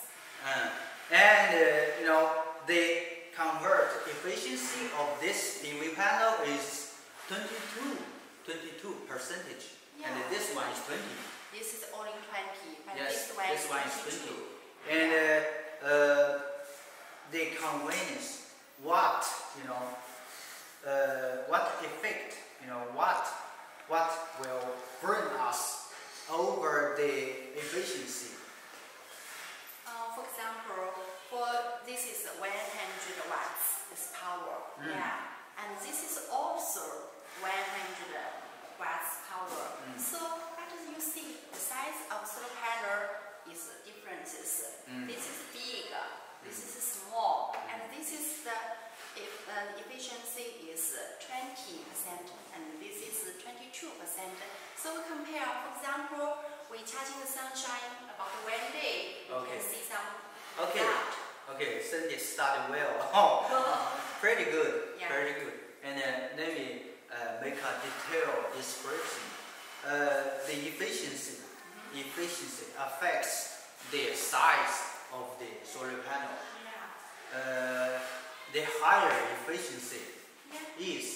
[SPEAKER 1] The convert efficiency of this PV panel is 22 percentage,
[SPEAKER 3] Yeah.
[SPEAKER 1] and this one is 20.
[SPEAKER 3] This is only 20, and
[SPEAKER 1] Yes,
[SPEAKER 3] this one
[SPEAKER 1] this one is
[SPEAKER 3] 22.
[SPEAKER 1] 20. And the convenience, what effect, what will bring us over the efficiency.
[SPEAKER 3] For example, this is 100 watts, this power. Yeah. And this is also 100 watts power. So as you see, the size of solar panel is differences. This is big, this is small, and this is the efficiency is 20%, and this is 22%. So we compare, for example, we charging the sunshine about 1 day, you
[SPEAKER 1] Okay.
[SPEAKER 3] can see some
[SPEAKER 1] Okay.
[SPEAKER 3] light.
[SPEAKER 1] Okay, Cindy started well. Oh, pretty good.
[SPEAKER 3] Yeah.
[SPEAKER 1] Pretty good. And let me make a detailed description. The efficiency affects the size of the solar panel.
[SPEAKER 3] Yeah.
[SPEAKER 1] The higher efficiency
[SPEAKER 3] Yeah.
[SPEAKER 1] is,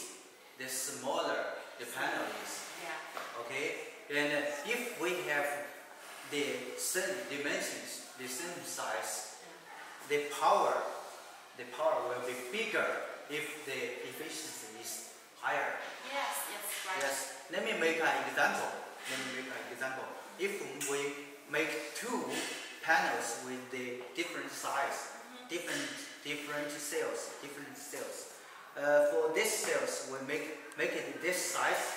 [SPEAKER 1] the smaller the panel is.
[SPEAKER 3] Yeah.
[SPEAKER 1] Okay, and if we have the same dimensions, the same size, the power will be bigger if the efficiency is higher.
[SPEAKER 3] Yes, yes, right.
[SPEAKER 1] Yes. Let me make an example. If we make two panels with the different size, different cells. For this cells, we make it this size.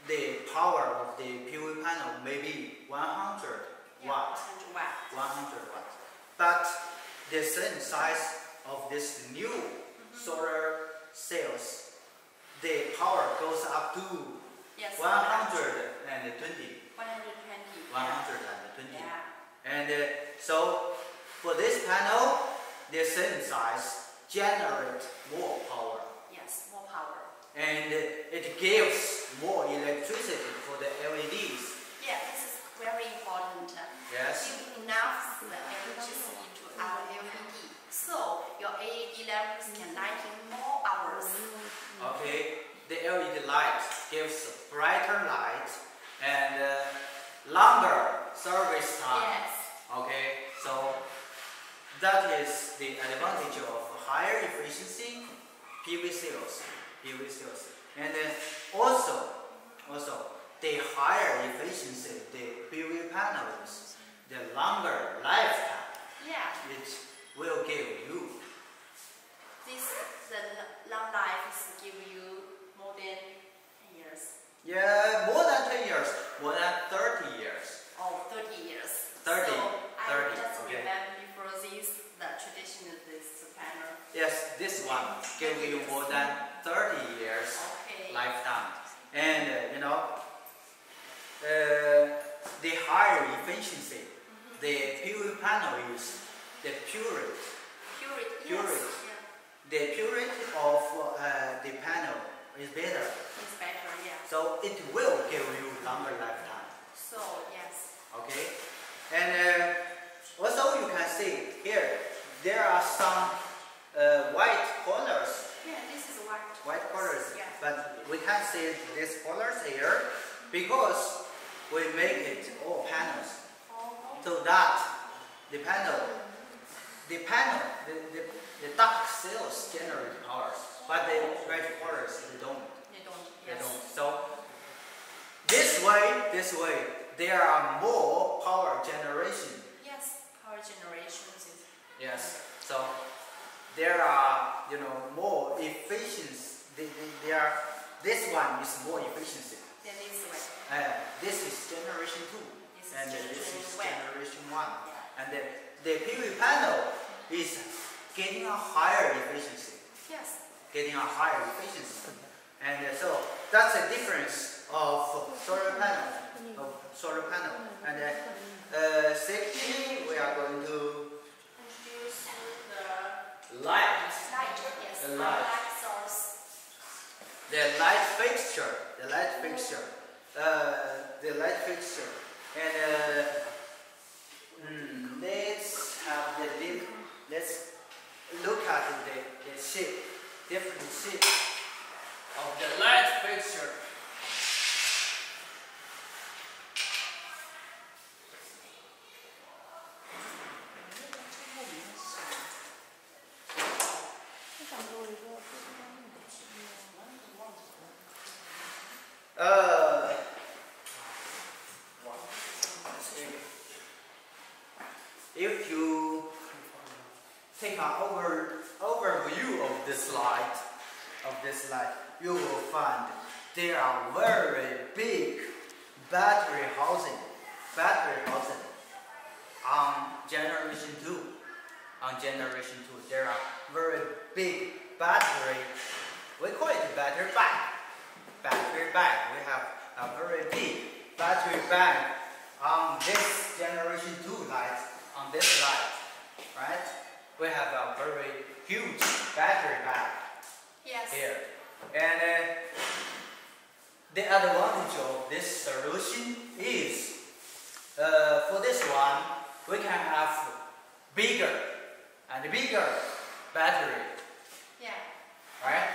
[SPEAKER 1] The power of the PV panel may be 100 watt.
[SPEAKER 3] 100 watts.
[SPEAKER 1] 100 watt. But the same size of this new solar cells, the power goes up to
[SPEAKER 3] Yes.
[SPEAKER 1] 120.
[SPEAKER 3] 120. Yeah.
[SPEAKER 1] And so for this panel, the same size generates more power,
[SPEAKER 3] Yes, more power.
[SPEAKER 1] and it gives more electricity for the LEDs.
[SPEAKER 3] Yeah, this is very important.
[SPEAKER 1] Yes.
[SPEAKER 3] Give enough electricity to our LED. So your LED lamps can light in more hours.
[SPEAKER 1] Okay, the LED light gives brighter light and longer service time.
[SPEAKER 3] Yes.
[SPEAKER 1] Okay, so that is the advantage of higher efficiency PV cells. And also the higher efficiency the PV panels, the longer lifetime
[SPEAKER 3] Yeah.
[SPEAKER 1] it will give you.
[SPEAKER 3] The long life is give you more than 10 years.
[SPEAKER 1] Yeah, more than 10 years, more than 30 years.
[SPEAKER 3] Oh, 30 years.
[SPEAKER 1] 30,
[SPEAKER 3] So I
[SPEAKER 1] 30,
[SPEAKER 3] just
[SPEAKER 1] okay.
[SPEAKER 3] remember before this, the tradition of this panel.
[SPEAKER 1] Yes, this one give you more than 30 years
[SPEAKER 3] Okay.
[SPEAKER 1] lifetime. the PV panel is the purity.
[SPEAKER 3] Yes.
[SPEAKER 1] The purity of the panel is better.
[SPEAKER 3] It's better, yeah.
[SPEAKER 1] So it will give you longer lifetime.
[SPEAKER 3] So, yes.
[SPEAKER 1] Okay? And also you can see here, there are some white colors.
[SPEAKER 3] Yeah, this is white.
[SPEAKER 1] White colors.
[SPEAKER 3] Yeah.
[SPEAKER 1] But we can't see these colors here because we make it all panels. So that the dark cells generate powers, but the bright colors they don't.
[SPEAKER 3] They
[SPEAKER 1] They
[SPEAKER 3] don't.
[SPEAKER 1] don't. So this way, there are more power generation.
[SPEAKER 3] Yes, power generations is.
[SPEAKER 1] Yes. So there are more efficiency. This one is more efficiency.
[SPEAKER 3] Then this way.
[SPEAKER 1] This is generation 2,
[SPEAKER 3] This is
[SPEAKER 1] and this is generation 1.
[SPEAKER 3] Yeah.
[SPEAKER 1] And the PV panel is getting a higher efficiency.
[SPEAKER 3] Yes.
[SPEAKER 1] And so that's the difference of solar panel. And secondly, we are going to
[SPEAKER 3] Introduce the
[SPEAKER 1] light.
[SPEAKER 3] light. Yes.
[SPEAKER 1] The light.
[SPEAKER 3] Source.
[SPEAKER 1] The light fixture. And let's look at the shape, different shape of the light fixture. If you take an overview of this light, you will find there are very big battery housing on generation 2. There are very big battery. We call it battery bag. We have a very big battery bag on this generation 2 light. On this light, right? We have a very huge battery bag here. And the advantage of this solution is, for this one, we can have bigger battery.
[SPEAKER 3] Yeah.
[SPEAKER 1] Right?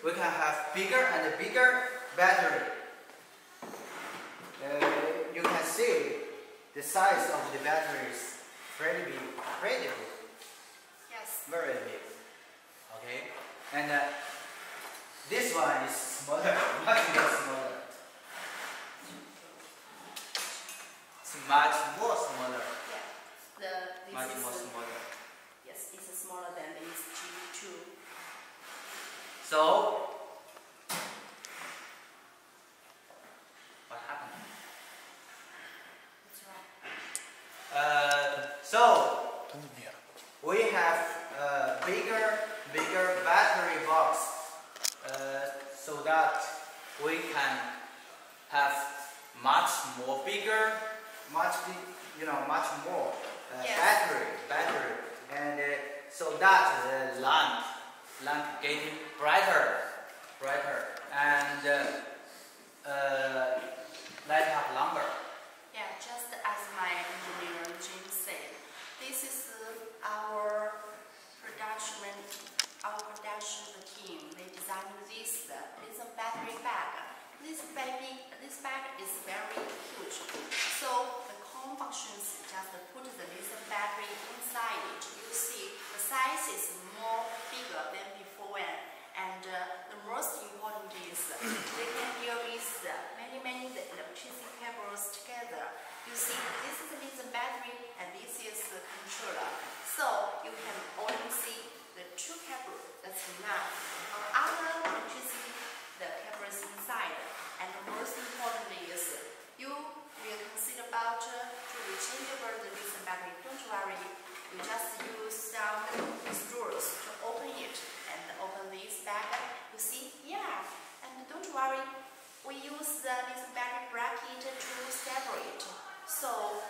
[SPEAKER 1] We can have bigger and bigger battery. You can see the size of the battery is pretty big.
[SPEAKER 3] Yes.
[SPEAKER 1] Very big. Okay? And this one is smaller, much more smaller. It's much more smaller.
[SPEAKER 3] Yeah.
[SPEAKER 1] Much more smaller.
[SPEAKER 3] Yes, it's smaller than this G2.
[SPEAKER 1] So, what happened?
[SPEAKER 3] That's right.
[SPEAKER 1] So we have a bigger battery box, so that we can have much more
[SPEAKER 3] Yes.
[SPEAKER 1] battery, and so that the lamp getting brighter, and light up longer.
[SPEAKER 3] Yeah, just as my engineer Jim said, this is our production team. They designed this lithium battery bag. This bag is very huge. So the core functions just put the lithium battery inside it. You see the size is more bigger than before, and the most important is they can deal with many electricity cables together. You see, this is the lithium battery and this is the controller. So you can only see the two cables. That's enough. On other electricity, the cable is inside. And most importantly is you will consider about to rechangeable the lithium battery. Don't worry, you just use some screws to open it and open this bag. You see, yeah. And don't worry, we use the lithium battery bracket to separate. So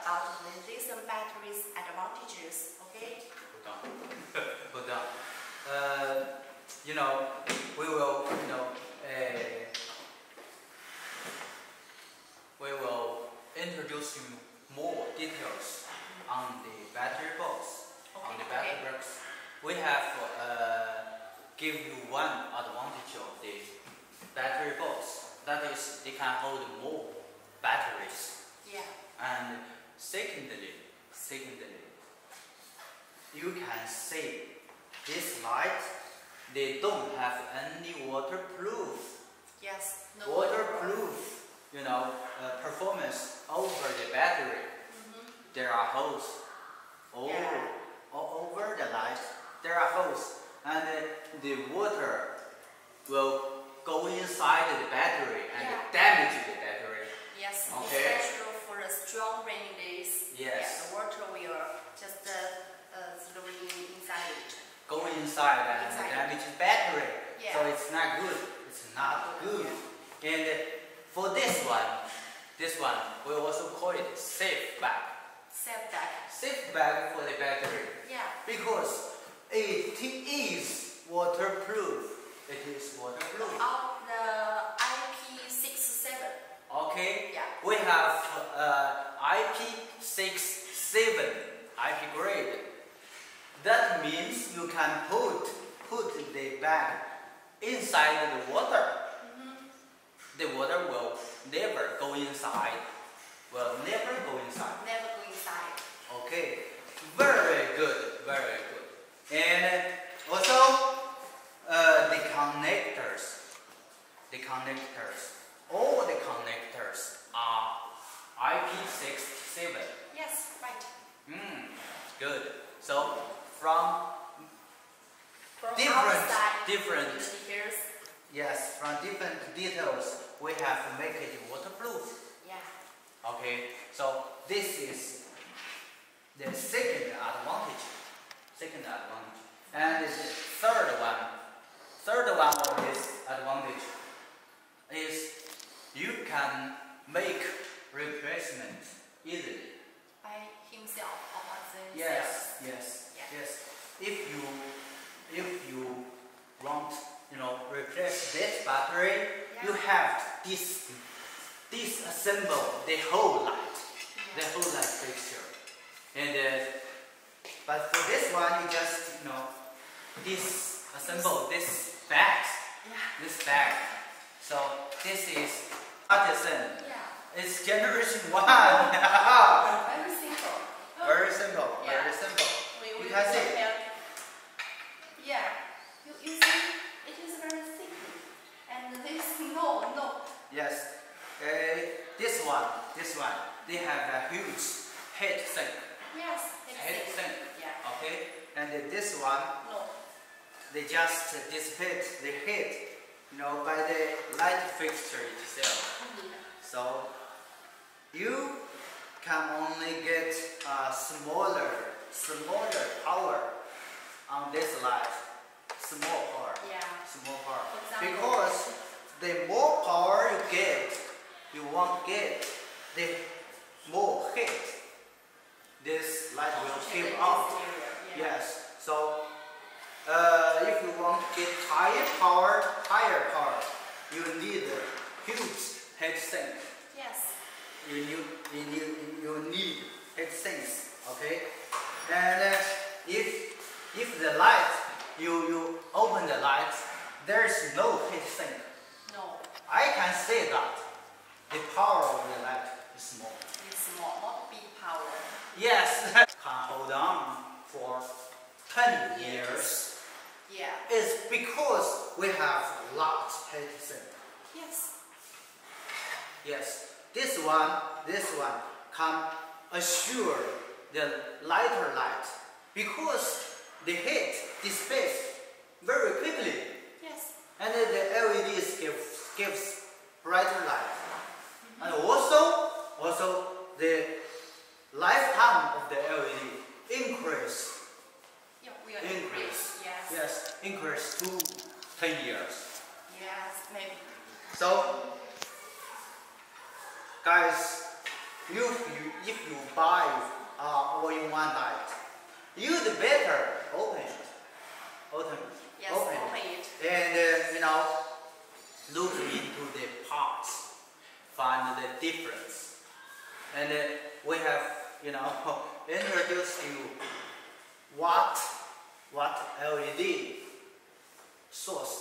[SPEAKER 3] about the lithium batteries advantages. Okay?
[SPEAKER 1] Hold on. You know, we will, we will introduce you more details on the battery box. On the battery box, we have give you one advantage of the battery box. That is, they can hold more batteries.
[SPEAKER 3] Yeah.
[SPEAKER 1] And secondly, you can see this light. They don't have any waterproof.
[SPEAKER 3] Yes. No
[SPEAKER 1] Waterproof, performance over the battery. There are holes all over the light. There are holes, and the water will go inside the battery and damage the battery.
[SPEAKER 3] Yes,
[SPEAKER 1] okay.
[SPEAKER 3] Especially for the strong rainy days.
[SPEAKER 1] Yes.
[SPEAKER 3] The water will just slowly inside it.
[SPEAKER 1] Go inside and damage the battery.
[SPEAKER 3] Yeah.
[SPEAKER 1] So it's not good. It's not good.
[SPEAKER 3] Yeah.
[SPEAKER 1] And for this one, we also call it safe bag.
[SPEAKER 3] Safe bag.
[SPEAKER 1] Safe bag for the battery.
[SPEAKER 3] Yeah.
[SPEAKER 1] Because it is waterproof. It is waterproof.
[SPEAKER 3] Of the IP67.
[SPEAKER 1] Okay.
[SPEAKER 3] Yeah.
[SPEAKER 1] We have IP67, IP grade. That means you can put the bag inside the water. The water will never go inside. Never go inside. Okay. Very good. Very good. And also the connectors. All the connectors are IP67.
[SPEAKER 3] Yes, right.
[SPEAKER 1] Good. So from different
[SPEAKER 3] Here's
[SPEAKER 1] from different details, we have to make it waterproof.
[SPEAKER 3] yeah.
[SPEAKER 1] Okay. So this is the second advantage. And the third one of this advantage is you can make replacement easily.
[SPEAKER 3] By himself or by
[SPEAKER 1] Yes.
[SPEAKER 3] Yeah.
[SPEAKER 1] If you want, replace this battery, you have to disassemble the whole light, fixture. And but for this one, you just disassemble this bag. So this is Artisan.
[SPEAKER 3] Yeah.
[SPEAKER 1] It's generation 1.
[SPEAKER 3] Very simple.
[SPEAKER 1] Very simple.
[SPEAKER 3] Yeah.
[SPEAKER 1] Very simple.
[SPEAKER 3] We
[SPEAKER 1] You can see.
[SPEAKER 3] Yeah. You see, it is very simple. And this no.
[SPEAKER 1] Yes. This one, they have a huge heat sink.
[SPEAKER 3] Yes.
[SPEAKER 1] Heat sink.
[SPEAKER 3] Yeah.
[SPEAKER 1] Okay. And this one,
[SPEAKER 3] No.
[SPEAKER 1] they just dissipate the heat, by the light fixture itself. So you can only get a smaller power on this light. Small power.
[SPEAKER 3] Yeah.
[SPEAKER 1] Small power.
[SPEAKER 3] For example,
[SPEAKER 1] Because the more power you get, you won't get the more heat. This light will give out.
[SPEAKER 3] Yeah.
[SPEAKER 1] Yes. So if you want to get higher power, you need a huge heat sink.
[SPEAKER 3] Yes.
[SPEAKER 1] You need heat sinks. Okay. And if the light you open the light, there's no heat sink.
[SPEAKER 3] No.
[SPEAKER 1] I can say that the power of the light is small.
[SPEAKER 3] It's small, not big power.
[SPEAKER 1] Yes, can hold on for 10 years.
[SPEAKER 3] Yeah.
[SPEAKER 1] It's because we have lots of heat sink.
[SPEAKER 3] Yes.
[SPEAKER 1] Yes, this one can assure the lighter light because the heat dissipates very quickly.
[SPEAKER 3] Yes.
[SPEAKER 1] And then the LEDs gives brighter light. And also the lifetime of the LED increase.
[SPEAKER 3] Yeah, we are increase. Yes.
[SPEAKER 1] Yes, increase to 10 years.
[SPEAKER 3] Yes, maybe.
[SPEAKER 1] So, guys, if you buy all-in-one light, you'd better open it.
[SPEAKER 3] Yes,
[SPEAKER 1] Open
[SPEAKER 3] open
[SPEAKER 1] it.
[SPEAKER 3] it.
[SPEAKER 1] And look into the parts, find the difference. And we have introduced you what LED source,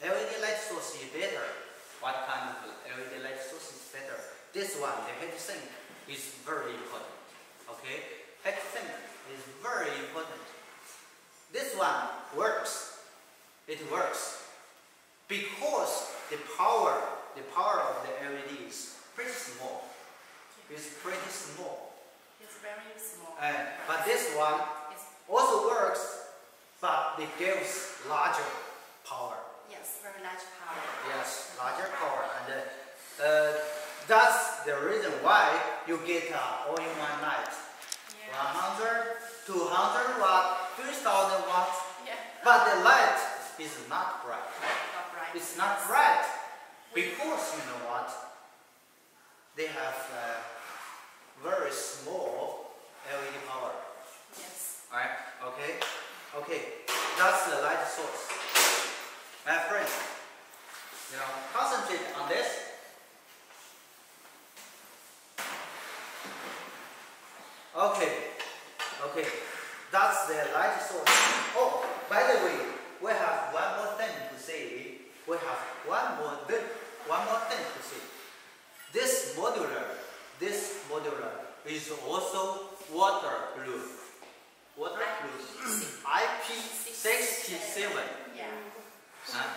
[SPEAKER 1] LED light source is better. What kind of LED light source is better? This one, the heatsink, is very important. Okay, heatsink is very important. This one works. It works because the power of the LED is pretty small. It's pretty small.
[SPEAKER 3] It's very small.
[SPEAKER 1] But this one also works, but it gives larger power.
[SPEAKER 3] Yes, very large power.
[SPEAKER 1] Yes, larger power, and that's the reason why you get all-in-one light.
[SPEAKER 3] Yeah.
[SPEAKER 1] 100, 200 watt, 3000 watts.
[SPEAKER 3] Yeah.
[SPEAKER 1] But the light is not bright.
[SPEAKER 3] Not bright.
[SPEAKER 1] It's not bright because you know what? They have very small LED power.
[SPEAKER 3] Yes.
[SPEAKER 1] Alright? Okay? Okay. That's the light source. My friends, concentrate on this. Okay. Okay. That's the light source. Oh, by the way, we have one more thing to say. We have one more thing to say. This modular is also waterproof. Waterproof. IP67.
[SPEAKER 3] Yeah.
[SPEAKER 1] Huh?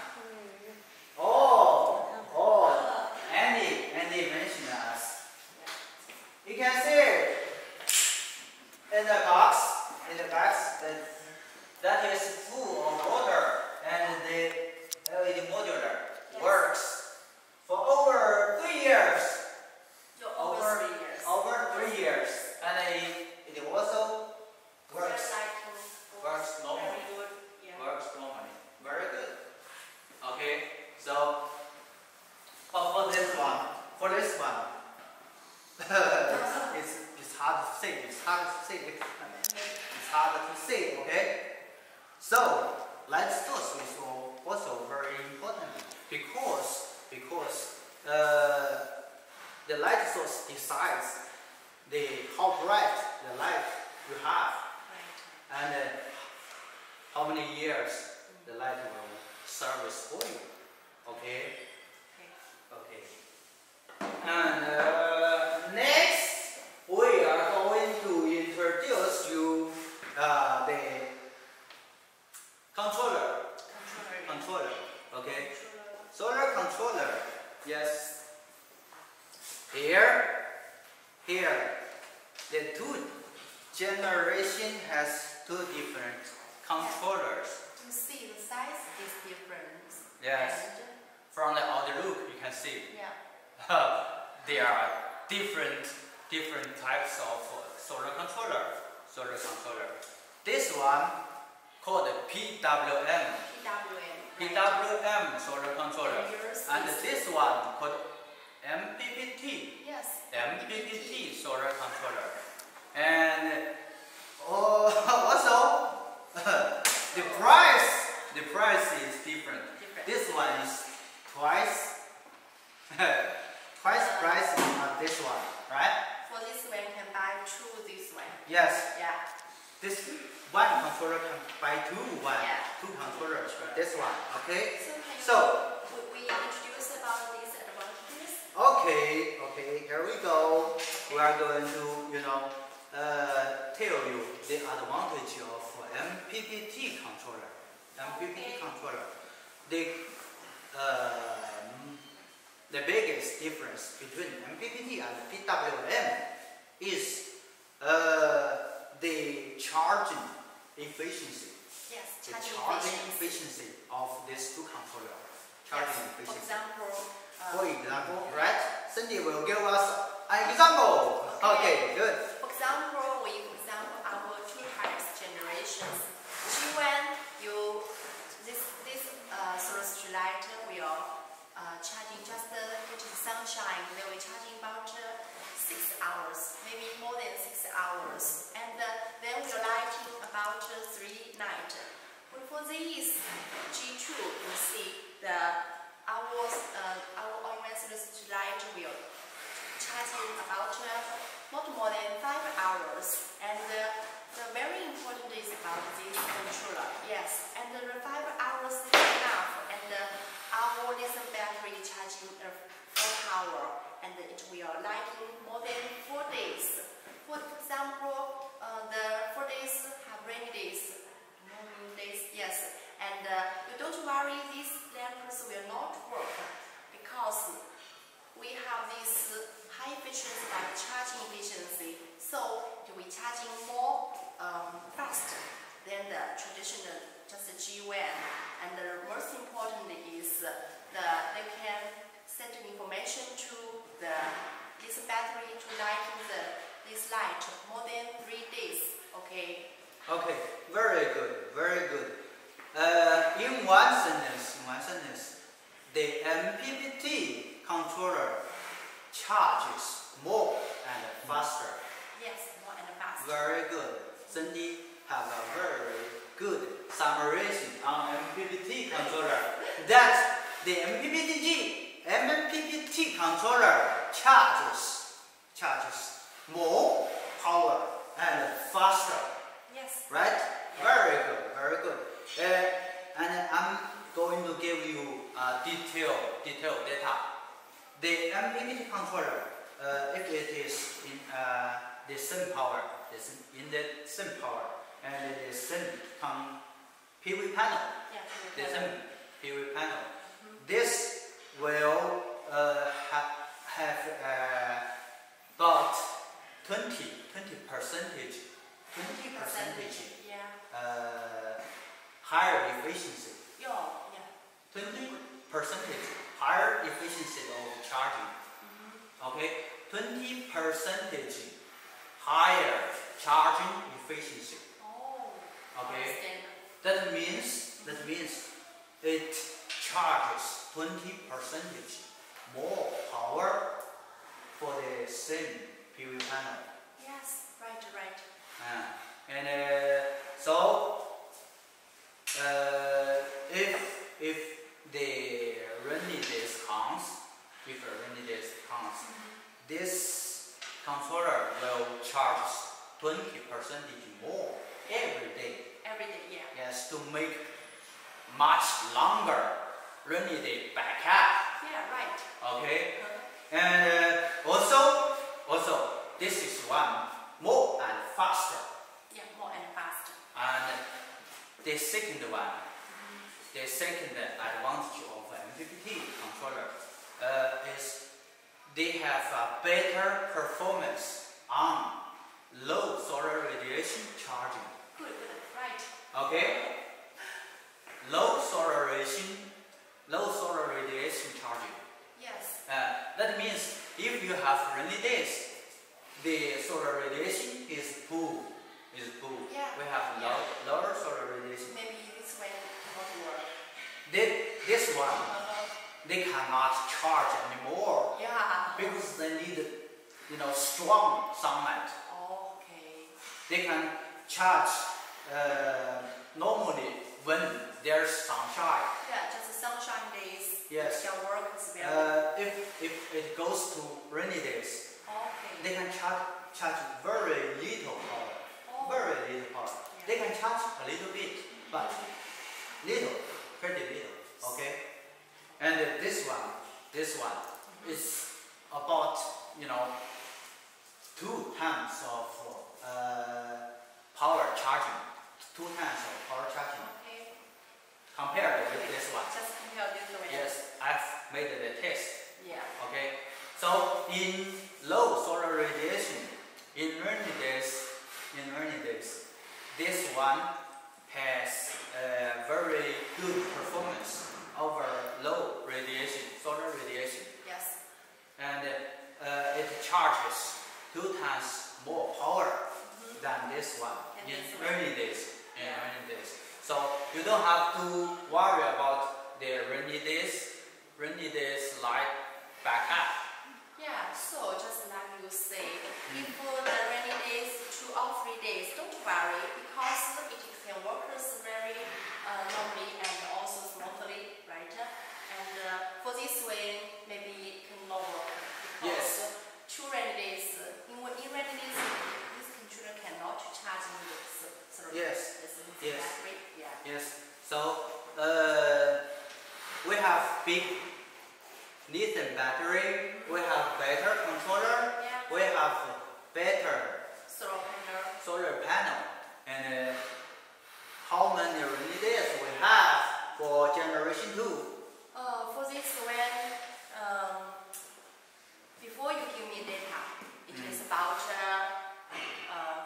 [SPEAKER 1] Oh, Andy mentioned us. You can see it in the box that is full of water, and the LED modular works for over 3 years.
[SPEAKER 3] Over 3 years.
[SPEAKER 1] Over 3 years, and it also works normally.
[SPEAKER 3] Very good. Yeah.
[SPEAKER 1] Works normally. Very good. Okay, so for this one, it's hard to say. It's hard to say. Okay. So light source is also very important because the light source decides how bright the light you have,
[SPEAKER 3] Right.
[SPEAKER 1] and how many years the light will service for you. Okay.
[SPEAKER 3] Okay.
[SPEAKER 1] Okay. And next we are going to introduce you the controller. Okay. Solar controller. Yes. Here, the two generation has two different controllers.
[SPEAKER 3] You see the size is different.
[SPEAKER 1] Yes.
[SPEAKER 3] And,
[SPEAKER 1] From the outlook, you can see
[SPEAKER 3] yeah.
[SPEAKER 1] there are different types of solar controller. This one called PWM. PWM solar controller. And this one called MPPT.
[SPEAKER 3] Yes.
[SPEAKER 1] MPPT solar controller. And also the price is different. This one is twice price on this one, right?
[SPEAKER 3] For this one, you can buy two this one.
[SPEAKER 1] Yes.
[SPEAKER 3] Yeah.
[SPEAKER 1] This one controller can buy two controllers. This one, okay? So
[SPEAKER 3] we introduce about these advantages.
[SPEAKER 1] okay, here we go. We are going to, tell you the advantage of MPPT controller. MPPT controller. The biggest difference between MPPT and PWM is the charging efficiency.
[SPEAKER 3] Yes,
[SPEAKER 1] The
[SPEAKER 3] charging
[SPEAKER 1] charging
[SPEAKER 3] efficiency.
[SPEAKER 1] efficiency of these two controllers.
[SPEAKER 3] Yes.
[SPEAKER 1] Charging
[SPEAKER 3] For
[SPEAKER 1] efficiency.
[SPEAKER 3] example,
[SPEAKER 1] For example, right? Cindy will give us an example. Okay, good.
[SPEAKER 3] For example, our two types generations. When this solar light will charging just get the sunshine, they will charging about 6 hours. hours, and then we are lighting about 3 nights. For this G2, you see our iMessage light will charging about not more than 5 hours, and the very important is about this controller. Yes, and the 5 hours is enough, and our lithium battery charging 4 hours, and it will lighting more than 4 days. For example, the 4 days have rainy days, yes, and you don't worry, these lamps will not work because we have this high efficiency like charging efficiency, so it will charging more fast than the traditional just G1. And the most important is they can send information to this battery to lighting this light more than 3 days. Okay.
[SPEAKER 1] Okay, very good, very good. In one sentence, the MPPT controller charges more and faster.
[SPEAKER 3] Yes, more and faster.
[SPEAKER 1] Very good. Cindy have a very good summarization on MPPT controller. That the MPPT controller charges more power and faster.
[SPEAKER 3] Yes.
[SPEAKER 1] Right?
[SPEAKER 3] Yeah.
[SPEAKER 1] Very good, very good. And I'm going to give you detailed data. The MPPT controller, if it is in the same power, and the same PV panel,
[SPEAKER 3] Yeah,
[SPEAKER 1] the same PV panel, this will have about 20 percentage
[SPEAKER 3] yeah.
[SPEAKER 1] higher efficiency.
[SPEAKER 3] Yeah.
[SPEAKER 1] 20% higher efficiency of charging. Okay, 20% higher charging efficiency.
[SPEAKER 3] Oh.
[SPEAKER 1] Okay, that means it charges 20% more power for the same PV panel.
[SPEAKER 3] Yes, right.
[SPEAKER 1] And so if the rainy days comes, this controller will charge 20% more every day.
[SPEAKER 3] Every day, yeah.
[SPEAKER 1] Yes, to make much longer rainy day backup.
[SPEAKER 3] Yeah, right.
[SPEAKER 1] Okay, and also this is one more and faster.
[SPEAKER 3] Yeah, more and faster.
[SPEAKER 1] And the second one, the second advantage of MPPT controller is they have a better performance on low solar radiation charging.
[SPEAKER 3] Good, right.
[SPEAKER 1] Okay, low solar radiation charging.
[SPEAKER 3] Yes.
[SPEAKER 1] That means if you have rainy days, the solar radiation is poor.
[SPEAKER 3] Yeah.
[SPEAKER 1] We have lower solar radiation.
[SPEAKER 3] Maybe this way not work.
[SPEAKER 1] This one, they cannot charge anymore
[SPEAKER 3] Yeah.
[SPEAKER 1] because they need, strong sunlight.
[SPEAKER 3] Okay.
[SPEAKER 1] They can charge normally when there's sunshine.
[SPEAKER 3] Yeah, just sunshine days.
[SPEAKER 1] Yes.
[SPEAKER 3] Your work is very.
[SPEAKER 1] If it goes to rainy days,
[SPEAKER 3] Okay.
[SPEAKER 1] they can charge very little power.
[SPEAKER 3] Oh.
[SPEAKER 1] Very little power.
[SPEAKER 3] Yeah.
[SPEAKER 1] They can charge a little bit, but little, pretty little. Okay. And this one is about 2 times of power charging. 2 times of power charging
[SPEAKER 3] Okay.
[SPEAKER 1] compared with this one.
[SPEAKER 3] Just compare this way.
[SPEAKER 1] Yes, I've made the test.
[SPEAKER 3] Yeah.
[SPEAKER 1] Okay. So in low solar radiation, in rainy days, this one has a very good performance over low radiation, solar radiation,
[SPEAKER 3] Yes.
[SPEAKER 1] and it charges 2 times more power than this one
[SPEAKER 3] And
[SPEAKER 1] in
[SPEAKER 3] this one.
[SPEAKER 1] rainy days.
[SPEAKER 3] Yeah.
[SPEAKER 1] So you don't have to worry about the rainy days light backup.
[SPEAKER 3] Yeah. So just like you say, if the rainy days too 3 days. Don't worry, because it can work very normally and also smoothly, right? And for this way, maybe it can not work because
[SPEAKER 1] Yes.
[SPEAKER 3] 2 rainy days. In rainy days, these children cannot charge the
[SPEAKER 1] Yes. Yes.
[SPEAKER 3] battery. Yeah.
[SPEAKER 1] Yes. So we have big lithium battery. We have better controller.
[SPEAKER 3] Yeah.
[SPEAKER 1] We have better
[SPEAKER 3] Solar panel.
[SPEAKER 1] solar panel. And how many rainy days we have for generation 2?
[SPEAKER 3] For this when before you give me data, it is about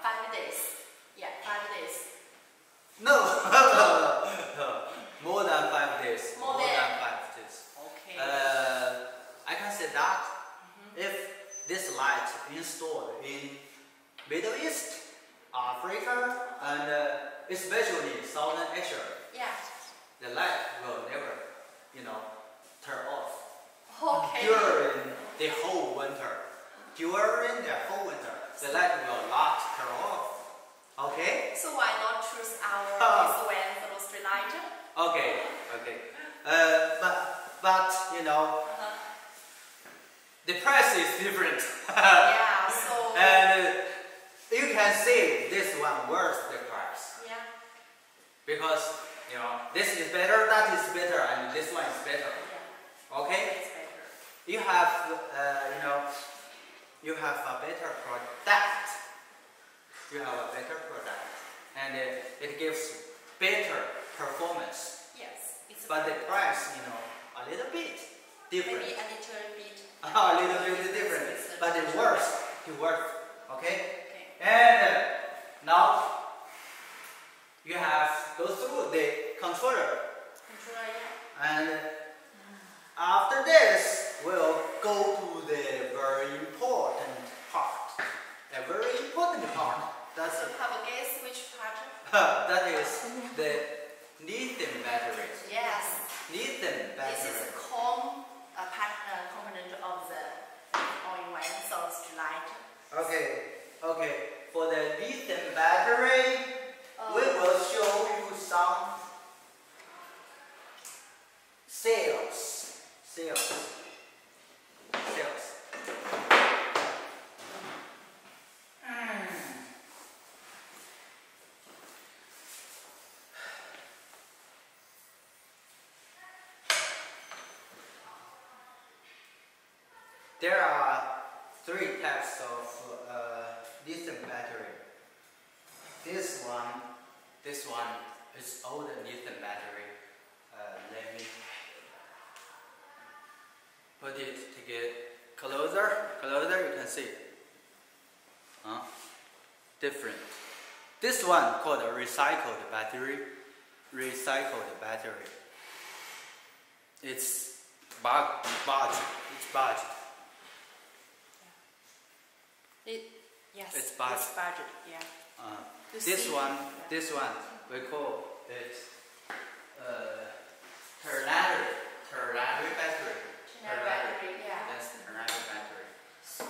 [SPEAKER 3] 5 days. Yeah, 5 days.
[SPEAKER 1] No. More than 5 days.
[SPEAKER 3] More than
[SPEAKER 1] 5 days.
[SPEAKER 3] Okay.
[SPEAKER 1] I can say that if this light installed in Middle East, Africa, and especially Southern Asia,
[SPEAKER 3] Yeah.
[SPEAKER 1] the light will never, turn off
[SPEAKER 3] Okay.
[SPEAKER 1] during the whole winter. During the whole winter, the light will not turn off. Okay?
[SPEAKER 3] So why not choose our this when for the street light?
[SPEAKER 1] Okay. Okay. But the price is different.
[SPEAKER 3] Yeah. So.
[SPEAKER 1] And you can see this one worth the price
[SPEAKER 3] Yeah.
[SPEAKER 1] because this is better, that is better, and this one is better.
[SPEAKER 3] Yeah.
[SPEAKER 1] Okay,
[SPEAKER 3] It's better.
[SPEAKER 1] you have you have a better product. You have a better product, and it gives better performance.
[SPEAKER 3] Yes. It's
[SPEAKER 1] But the price, a little bit different.
[SPEAKER 3] maybe a little bit.
[SPEAKER 1] A little bit different, but it works. It works. Okay.
[SPEAKER 3] Okay.
[SPEAKER 1] And now you have go through the controller,
[SPEAKER 3] Controller. Yeah.
[SPEAKER 1] and after this we'll go to the very important part. A very important part. That's
[SPEAKER 3] So have a guess which part?
[SPEAKER 1] that is the lithium battery.
[SPEAKER 3] Yes.
[SPEAKER 1] Lithium
[SPEAKER 3] This
[SPEAKER 1] battery.
[SPEAKER 3] is component of the all-in-one solar light.
[SPEAKER 1] Okay. For the lithium battery, we will show you some cells. There are 3 types of lithium battery. This one is older lithium battery. Let me put it to get closer. You can see. Different. This one called a recycled battery. It's budget.
[SPEAKER 3] Yes.
[SPEAKER 1] It's budget.
[SPEAKER 3] It's budget. Yeah.
[SPEAKER 1] This one we call it ternary battery.
[SPEAKER 3] Battery. Yeah.
[SPEAKER 1] That's ternary battery.
[SPEAKER 3] So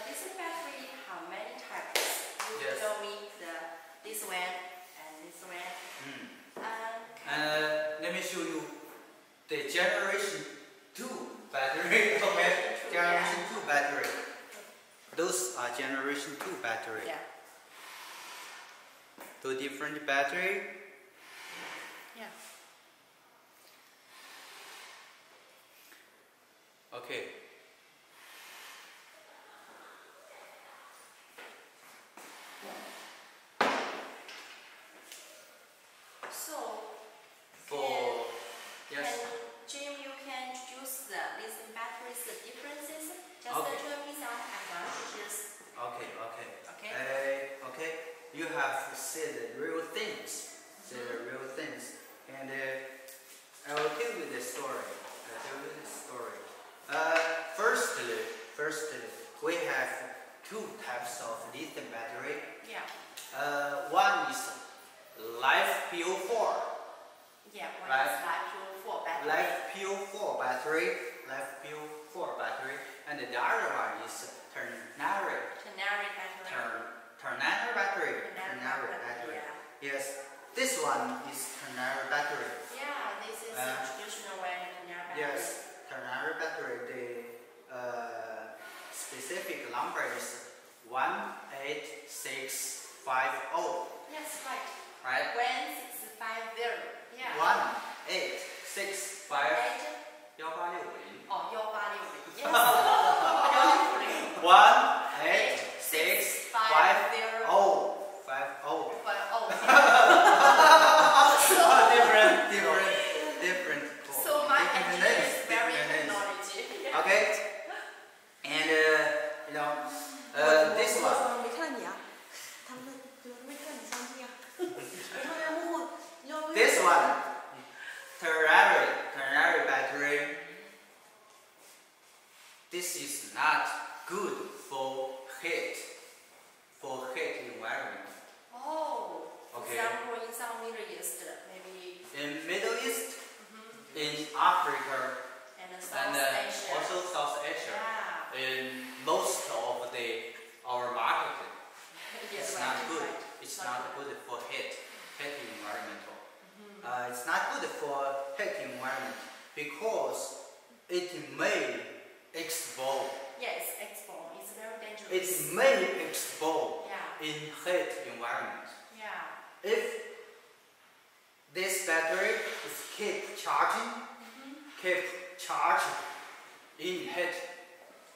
[SPEAKER 3] this battery have many types. You
[SPEAKER 1] Yes.
[SPEAKER 3] show me this one and this one.
[SPEAKER 1] Let me show you the generation 2 battery. Okay, generation 2 battery. Those are generation 2 battery.
[SPEAKER 3] Yeah.
[SPEAKER 1] 2 different battery.
[SPEAKER 3] Yeah.
[SPEAKER 1] Okay.
[SPEAKER 3] So.
[SPEAKER 1] For yes.
[SPEAKER 3] Jim, you can introduce the lithium batteries, the differences. Just
[SPEAKER 1] Okay.
[SPEAKER 3] show me some advantages.
[SPEAKER 1] Okay.
[SPEAKER 3] Okay.
[SPEAKER 1] You have to say the real things. And I will tell you the story. Firstly, we have 2 types of lithium battery.
[SPEAKER 3] Yeah.
[SPEAKER 1] One is Life PO4.
[SPEAKER 3] Yeah. One
[SPEAKER 1] Right.
[SPEAKER 3] is LiFePure4 battery.
[SPEAKER 1] Life PO4 battery, and the other one is ternary
[SPEAKER 3] Ternary battery.
[SPEAKER 1] battery. Yes, this one is ternary battery.
[SPEAKER 3] Yeah, this is a traditional way of ternary battery.
[SPEAKER 1] Yes, ternary battery. The specific number is 18650.
[SPEAKER 3] Yes, right.
[SPEAKER 1] Right?
[SPEAKER 3] 1650. Yeah.
[SPEAKER 1] 18650. 1860.
[SPEAKER 3] Oh, 1860. Yes.
[SPEAKER 1] 18650. 50. different.
[SPEAKER 3] So my
[SPEAKER 1] different
[SPEAKER 3] engineer
[SPEAKER 1] names,
[SPEAKER 3] is very
[SPEAKER 1] different names.
[SPEAKER 3] technology.
[SPEAKER 1] Okay. And this one.
[SPEAKER 4] 没看你啊，他们没看你相机啊，没看人幕后，你要
[SPEAKER 1] This one, ternary battery. This is not good for heat environment.
[SPEAKER 3] Oh.
[SPEAKER 1] Okay.
[SPEAKER 3] Example in some Middle East, maybe.
[SPEAKER 1] In Middle East, in Africa,
[SPEAKER 3] And South
[SPEAKER 1] and
[SPEAKER 3] Asia.
[SPEAKER 1] also South Asia,
[SPEAKER 3] Yeah.
[SPEAKER 1] in most of our market,
[SPEAKER 3] Yes,
[SPEAKER 1] it's
[SPEAKER 3] right,
[SPEAKER 1] not good.
[SPEAKER 3] right.
[SPEAKER 1] It's not good for heat environmental. It's not good for heat environment because it may explode.
[SPEAKER 3] Yes, expo. It's very dangerous.
[SPEAKER 1] It may explode
[SPEAKER 3] Yeah.
[SPEAKER 1] in heat environment.
[SPEAKER 3] Yeah.
[SPEAKER 1] If this battery is keep charging in heat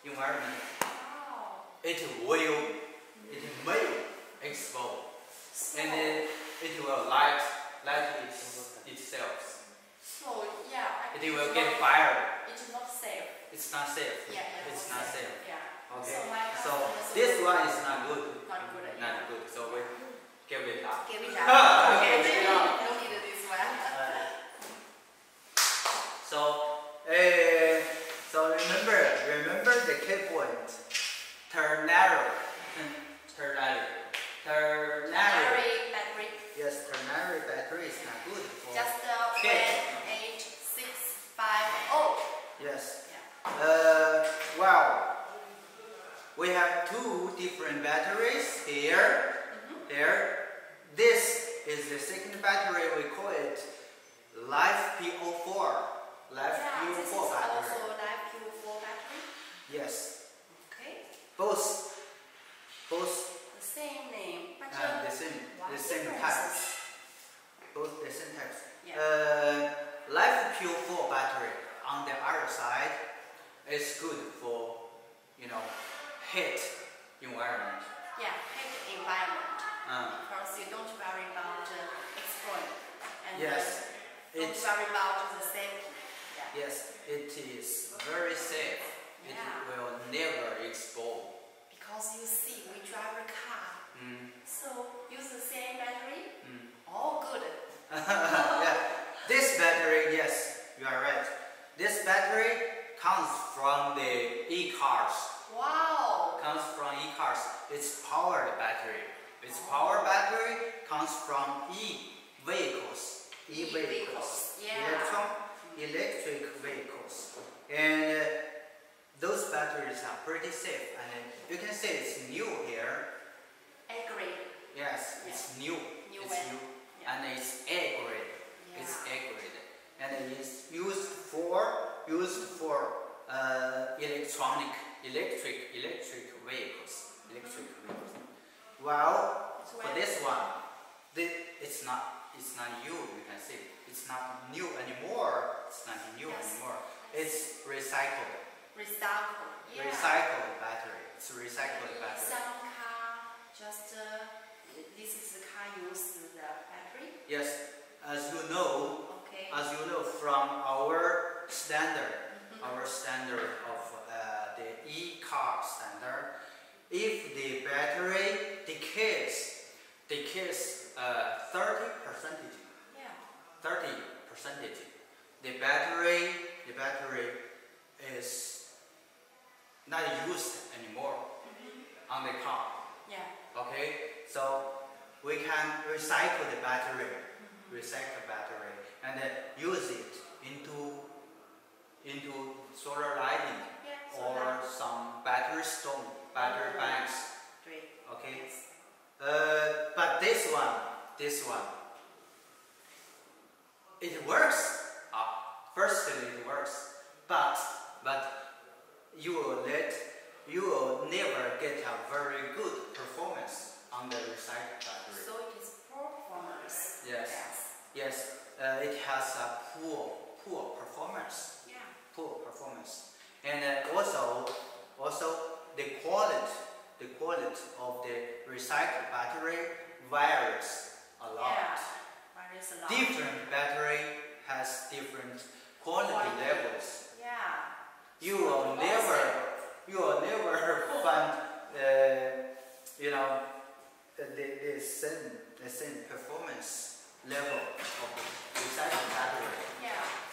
[SPEAKER 1] environment,
[SPEAKER 3] Wow.
[SPEAKER 1] it may explode,
[SPEAKER 3] So,
[SPEAKER 1] and it will light itself.
[SPEAKER 3] so yeah.
[SPEAKER 1] It will get fired.
[SPEAKER 3] It's not safe.
[SPEAKER 1] It's not safe.
[SPEAKER 3] Yeah. Yeah,
[SPEAKER 1] It's not safe.
[SPEAKER 3] Yeah.
[SPEAKER 1] Okay.
[SPEAKER 3] So, my
[SPEAKER 1] So
[SPEAKER 3] husband
[SPEAKER 1] this one is not good.
[SPEAKER 3] Not good.
[SPEAKER 1] Not good. So we give it up.
[SPEAKER 3] Give it up.
[SPEAKER 1] Okay,
[SPEAKER 3] Okay.
[SPEAKER 1] yeah.
[SPEAKER 3] No need this one.
[SPEAKER 1] So remember the key point. Ternary.
[SPEAKER 3] Ternary battery.
[SPEAKER 1] Yes, ternary battery is not good for.
[SPEAKER 3] Just
[SPEAKER 1] Okay.
[SPEAKER 3] 18650.
[SPEAKER 1] Yes.
[SPEAKER 3] Yeah.
[SPEAKER 1] Well, we have two different batteries here. Here. This is the second battery. We call it Life PO4. Life
[SPEAKER 3] Yeah, this is
[SPEAKER 1] PO4 battery.
[SPEAKER 3] also Life PO4 battery.
[SPEAKER 1] Yes.
[SPEAKER 3] Okay.
[SPEAKER 1] Both
[SPEAKER 3] The same name, but
[SPEAKER 1] the same
[SPEAKER 3] differences?
[SPEAKER 1] types. Both the same types.
[SPEAKER 3] Yeah.
[SPEAKER 1] Life PO4 battery on the other side is good for heat environment.
[SPEAKER 3] Yeah, heat environment.
[SPEAKER 1] Uh,
[SPEAKER 3] Because you don't worry about exploding. And
[SPEAKER 1] yes,
[SPEAKER 3] don't
[SPEAKER 1] it's
[SPEAKER 3] worry about the safety. Yeah.
[SPEAKER 1] yes, it is very safe. It
[SPEAKER 3] Yeah.
[SPEAKER 1] will never explode.
[SPEAKER 3] Because you see, we drive a car.
[SPEAKER 1] Mm.
[SPEAKER 3] So use the same battery.
[SPEAKER 1] Mm.
[SPEAKER 3] All good.
[SPEAKER 1] Yeah. This battery, yes, you are right. This battery comes from the e-cars.
[SPEAKER 3] Wow.
[SPEAKER 1] Comes from e-cars. It's powered battery. Its power battery comes from e-vehicles.
[SPEAKER 3] E-vehicles, yeah.
[SPEAKER 1] Electric vehicles. And those batteries are pretty safe. And you can see it's new here.
[SPEAKER 3] Agree.
[SPEAKER 1] Yes, it's new.
[SPEAKER 3] New
[SPEAKER 1] It's
[SPEAKER 3] way.
[SPEAKER 1] new.
[SPEAKER 3] Yeah.
[SPEAKER 1] And it's A grade.
[SPEAKER 3] Yeah.
[SPEAKER 1] It's A grade. And it is used for electric vehicles. Well, for this one, it's not new. You can see it's not new anymore. It's not new
[SPEAKER 3] Yes.
[SPEAKER 1] anymore. It's recycled.
[SPEAKER 3] Recycle. Yeah.
[SPEAKER 1] Recycled battery. It's recycled battery.
[SPEAKER 3] Some car just this is the car use the battery.
[SPEAKER 1] Yes, as you know
[SPEAKER 3] Okay.
[SPEAKER 1] from our standard of the e-car standard, if the battery decays 30%,
[SPEAKER 3] Yeah.
[SPEAKER 1] 30%, the battery is not used anymore on the car.
[SPEAKER 3] Yeah.
[SPEAKER 1] Okay, so we can recycle the battery, and then use it into solar lighting
[SPEAKER 3] Yeah.
[SPEAKER 1] or some battery banks.
[SPEAKER 3] Great.
[SPEAKER 1] Okay,
[SPEAKER 3] Yes.
[SPEAKER 1] but this one this one. It works. Firstly, it works, but you will never get a very good performance on the recycled battery.
[SPEAKER 3] So it is poor performance.
[SPEAKER 1] Yes. Yes. It has a poor performance.
[SPEAKER 3] Yeah.
[SPEAKER 1] Poor performance, and also the quality of the recycled battery varies a lot.
[SPEAKER 3] Yeah. Varies a lot.
[SPEAKER 1] Different battery has different quality levels.
[SPEAKER 3] Yeah.
[SPEAKER 1] You will never find the same performance level of the recycled battery.
[SPEAKER 3] Yeah.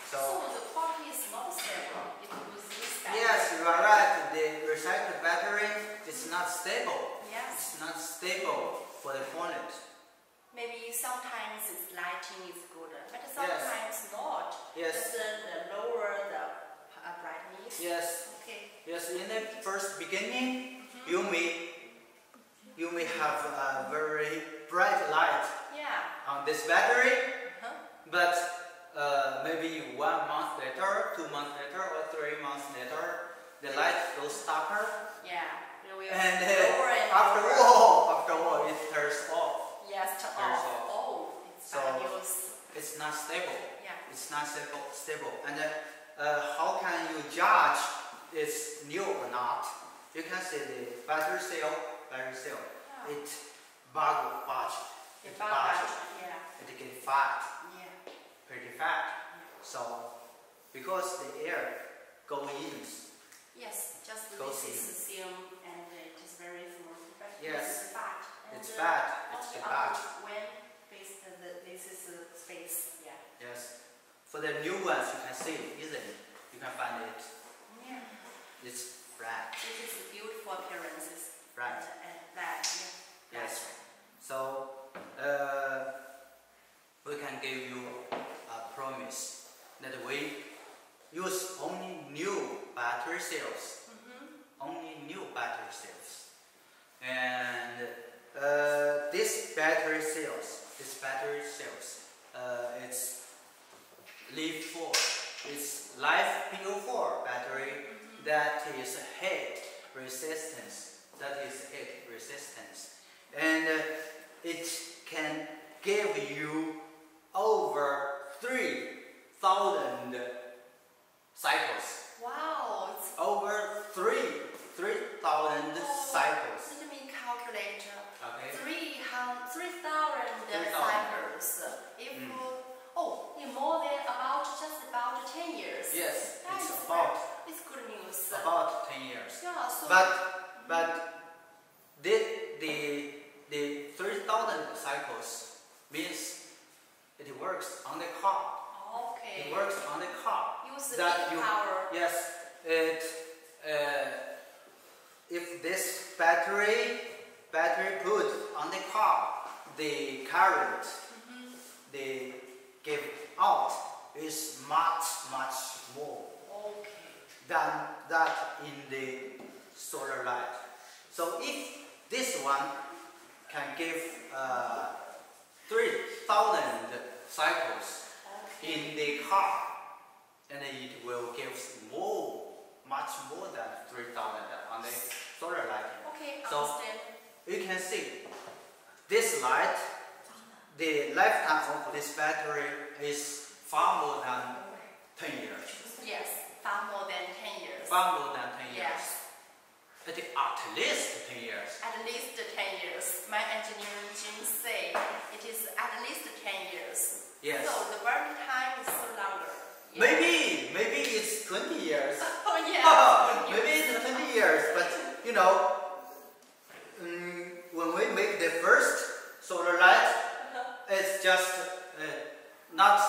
[SPEAKER 1] So
[SPEAKER 3] the quality is not stable if you use this battery.
[SPEAKER 1] yes, you are right. The recycled battery is not stable.
[SPEAKER 3] Yes.
[SPEAKER 1] It's not stable for the quality.
[SPEAKER 3] Maybe sometimes its lighting is good, but sometimes not.
[SPEAKER 1] Yes.
[SPEAKER 3] Just the lower the brightness.
[SPEAKER 1] Yes.
[SPEAKER 3] Okay.
[SPEAKER 1] Yes. In the first beginning, you may have a very bright light
[SPEAKER 3] Yeah.
[SPEAKER 1] on this battery,
[SPEAKER 3] Uh-huh.
[SPEAKER 1] but maybe 1 month later, 2 months later, or 3 months later, the light goes darker,
[SPEAKER 3] Yeah. It will
[SPEAKER 1] and
[SPEAKER 3] lower and
[SPEAKER 1] after
[SPEAKER 3] lower.
[SPEAKER 1] all, it turns off.
[SPEAKER 3] Yes, to
[SPEAKER 1] Turns
[SPEAKER 3] off.
[SPEAKER 1] off.
[SPEAKER 3] Oh, it's
[SPEAKER 1] So-
[SPEAKER 3] bad news.
[SPEAKER 1] It's not stable.
[SPEAKER 3] Yeah.
[SPEAKER 1] It's not stable. And how can you judge it's new or not? You can see the battery cell.
[SPEAKER 3] Yeah.
[SPEAKER 1] It budge.
[SPEAKER 3] It's
[SPEAKER 1] It
[SPEAKER 3] bad.
[SPEAKER 1] budge.
[SPEAKER 3] Yeah.
[SPEAKER 1] It get fat,
[SPEAKER 3] Yeah.
[SPEAKER 1] pretty fat. So because the air goes in.
[SPEAKER 3] Yes, just
[SPEAKER 1] Goes
[SPEAKER 3] this
[SPEAKER 1] in.
[SPEAKER 3] is thin and it is very smooth. But
[SPEAKER 1] Yes.
[SPEAKER 3] It's fat.
[SPEAKER 1] It's
[SPEAKER 3] And,
[SPEAKER 1] fat. It's
[SPEAKER 3] only
[SPEAKER 1] fat.
[SPEAKER 3] when this is the space. Yeah.
[SPEAKER 1] Yes. For the new ones, you can see it easily. You can find it.
[SPEAKER 3] Yeah.
[SPEAKER 1] It's flat.
[SPEAKER 3] This is a beautiful appearances.
[SPEAKER 1] Right.
[SPEAKER 3] And that. Yeah.
[SPEAKER 1] Yes. So we can give you a promise that we use only new battery cells. Only new battery cells. And this battery cells, it's Life PO4 battery that is heat resistance. And it can give you over 3,000 cycles.
[SPEAKER 3] Wow. It's
[SPEAKER 1] Over 3,000 cycles.
[SPEAKER 3] Let me calculate.
[SPEAKER 1] Okay.
[SPEAKER 3] 3,000
[SPEAKER 1] 3,000.
[SPEAKER 3] cycles. If in more than just about 10 years.
[SPEAKER 1] Yes,
[SPEAKER 3] That
[SPEAKER 1] it's
[SPEAKER 3] is it's good news.
[SPEAKER 1] about 10 years.
[SPEAKER 3] Yeah. So.
[SPEAKER 1] But the 3,000 cycles means it works on the car.
[SPEAKER 3] Okay.
[SPEAKER 1] It works on the car.
[SPEAKER 3] Use the
[SPEAKER 1] That
[SPEAKER 3] big
[SPEAKER 1] you-
[SPEAKER 3] power.
[SPEAKER 1] Yes, if this battery put on the car, the current they give out is much more
[SPEAKER 3] Okay.
[SPEAKER 1] than that in the solar light. So if this one can give 3,000 cycles
[SPEAKER 3] Okay.
[SPEAKER 1] in the car, and it will give much more than 3,000 on the solar light.
[SPEAKER 3] Okay.
[SPEAKER 1] So-
[SPEAKER 3] Understand.
[SPEAKER 1] You can see this light, the lifetime of this battery is far more than 10 years.
[SPEAKER 3] Yes. Far more than 10 years.
[SPEAKER 1] Far more than 10 years.
[SPEAKER 3] Yes.
[SPEAKER 1] At least 10 years.
[SPEAKER 3] At least 10 years. My engineering team say it is at least 10 years.
[SPEAKER 1] Yes.
[SPEAKER 3] So the burning time is so longer. Yeah.
[SPEAKER 1] Maybe it's 20 years.
[SPEAKER 3] Oh yeah.
[SPEAKER 1] Maybe it's 20 years, but when we make the first solar light, it's just not.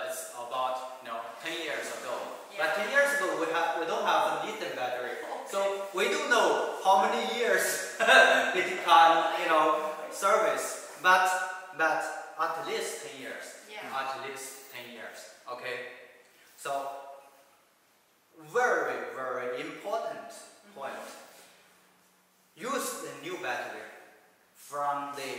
[SPEAKER 1] It's about 10 years ago. But
[SPEAKER 3] Yeah.
[SPEAKER 1] 10 years ago we don't have a lithium battery, so we don't know how many years it can service. But at least 10 years.
[SPEAKER 3] Yeah.
[SPEAKER 1] At least 10 years. Okay. So very important point. Use the new battery from the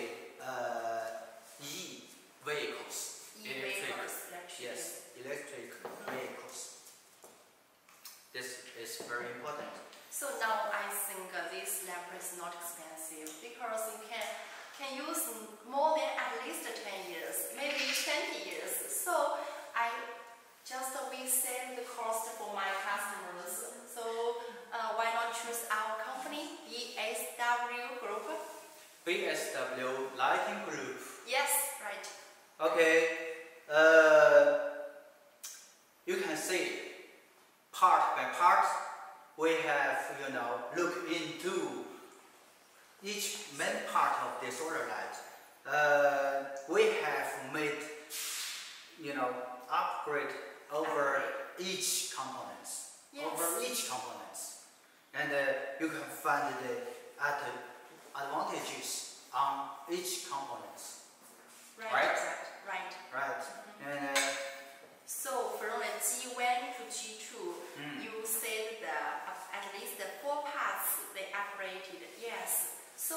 [SPEAKER 3] can use more than at least 10 years, maybe 20 years. So we save the cost for my customers. So why not choose our company, BSW Group?
[SPEAKER 1] BSW Lighting Group.
[SPEAKER 3] Yes, right.
[SPEAKER 1] Okay. You can see part by part. We have, look into each main part of the solar light. We have made, upgrade over each components.
[SPEAKER 3] Yes.
[SPEAKER 1] Over each components, and you can find the advantages on each components.
[SPEAKER 3] Right.
[SPEAKER 1] And
[SPEAKER 3] so from the G1 to G2, you said at least 4 parts they upgraded. Yes. So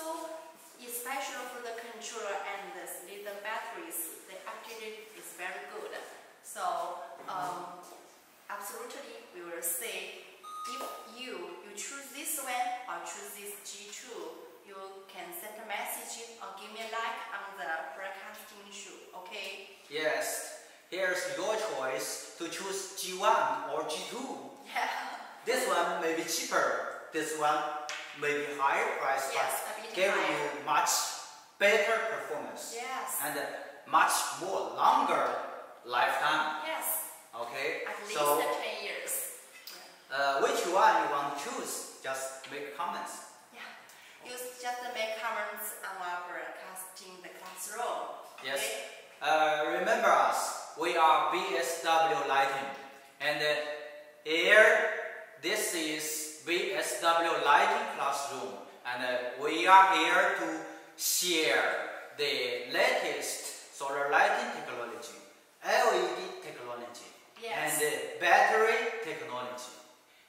[SPEAKER 3] especially for the controller and the lithium batteries, the upgrade is very good. So absolutely, we will say if you choose this one or choose this G2, you can send a message or give me a like on the broadcasting issue. Okay?
[SPEAKER 1] yes, here's your choice to choose G1 or G2.
[SPEAKER 3] Yeah.
[SPEAKER 1] This one may be cheaper. This one may be higher price,
[SPEAKER 3] Yes, a
[SPEAKER 1] but
[SPEAKER 3] bit
[SPEAKER 1] give
[SPEAKER 3] higher.
[SPEAKER 1] you much better performance
[SPEAKER 3] Yes.
[SPEAKER 1] and much more longer lifetime.
[SPEAKER 3] Yes.
[SPEAKER 1] Okay,
[SPEAKER 3] At least
[SPEAKER 1] so
[SPEAKER 3] 10 years.
[SPEAKER 1] which one you want to choose? Just make comments.
[SPEAKER 3] Yeah. You just make comments on our broadcasting the classroom.
[SPEAKER 1] Yes.
[SPEAKER 3] Okay?
[SPEAKER 1] Remember us. We are BSW Lighting, and here this is BSW Lighting Classroom, and we are here to share the latest solar lighting technology, LED technology,
[SPEAKER 3] Yes.
[SPEAKER 1] and battery technology.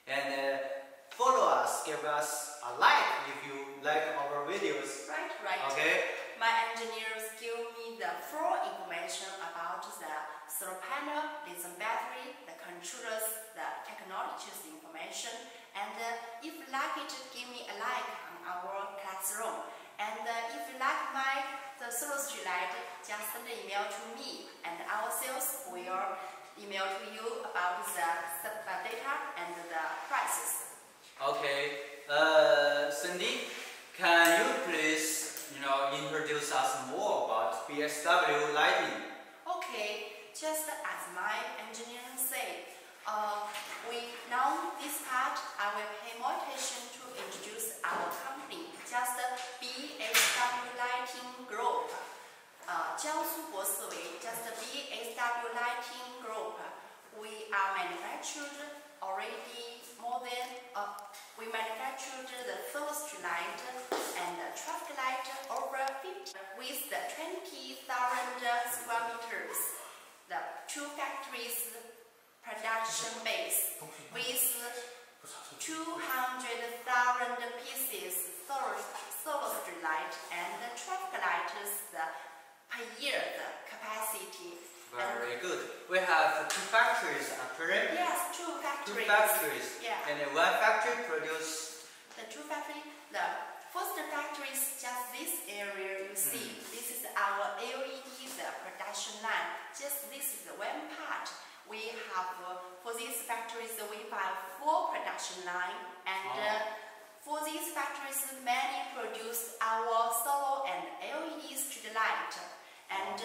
[SPEAKER 1] And follow us, give us a like if you like our videos.
[SPEAKER 3] Right.
[SPEAKER 1] Okay?
[SPEAKER 3] My engineers give me the full information about the solar panel, lithium battery, the controllers, the technologies information. And if you like it, give me a like on our classroom. And if you like the solar street light, just send an email to me, and our sales will email to you about the data and the prices.
[SPEAKER 1] Okay. Cindy, can you please, introduce us more about BSW Lighting?
[SPEAKER 3] Okay, just as my engineer said, now this part I will pay more attention to introduce our company, just BSW Lighting Group. 江苏博思维 just BSW Lighting Group. We are manufactured already more than we manufactured the first light and the traffic light over 50 with the 20,000 square meters. The 2 factories production base with 200,000 pieces solar street light and traffic lights per year the capacity.
[SPEAKER 1] Very good. We have 2 factories actually.
[SPEAKER 3] Yes, 2 factories.
[SPEAKER 1] 2 factories.
[SPEAKER 3] Yeah.
[SPEAKER 1] And 1 factory produce.
[SPEAKER 3] The 2 factories. The first factory is just this area you see. This is our LED the production line. Just this is the one part. We have for these factories we have 4 production line, and for these factories many produce our solar and LED street light, and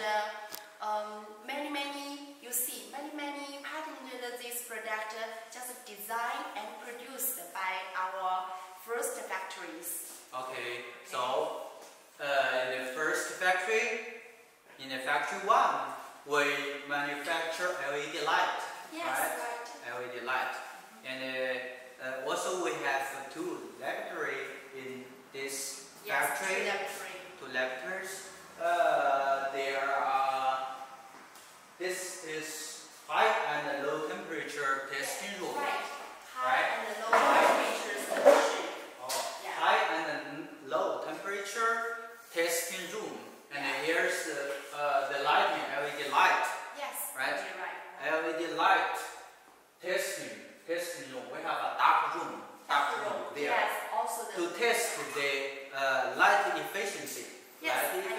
[SPEAKER 3] many you see many patented this product just designed and produced by our first factories.
[SPEAKER 1] Okay, so in the first factory, in the factory 1, we manufacture LED light.
[SPEAKER 3] Yes, right.
[SPEAKER 1] LED light. And also we have 2 laboratories in this factory.
[SPEAKER 3] Yes,
[SPEAKER 1] 2 laboratories. This is high and low temperature testing room.
[SPEAKER 3] Right.
[SPEAKER 1] Right.
[SPEAKER 3] And the low temperature solution. Yeah.
[SPEAKER 1] High and low temperature testing room. And here's the lighting, LED light.
[SPEAKER 3] Yes.
[SPEAKER 1] Right.
[SPEAKER 3] You're right.
[SPEAKER 1] LED light testing room. We have a dark room there
[SPEAKER 3] Yes. Also
[SPEAKER 1] to test the light efficiency.
[SPEAKER 3] Yes.
[SPEAKER 1] Light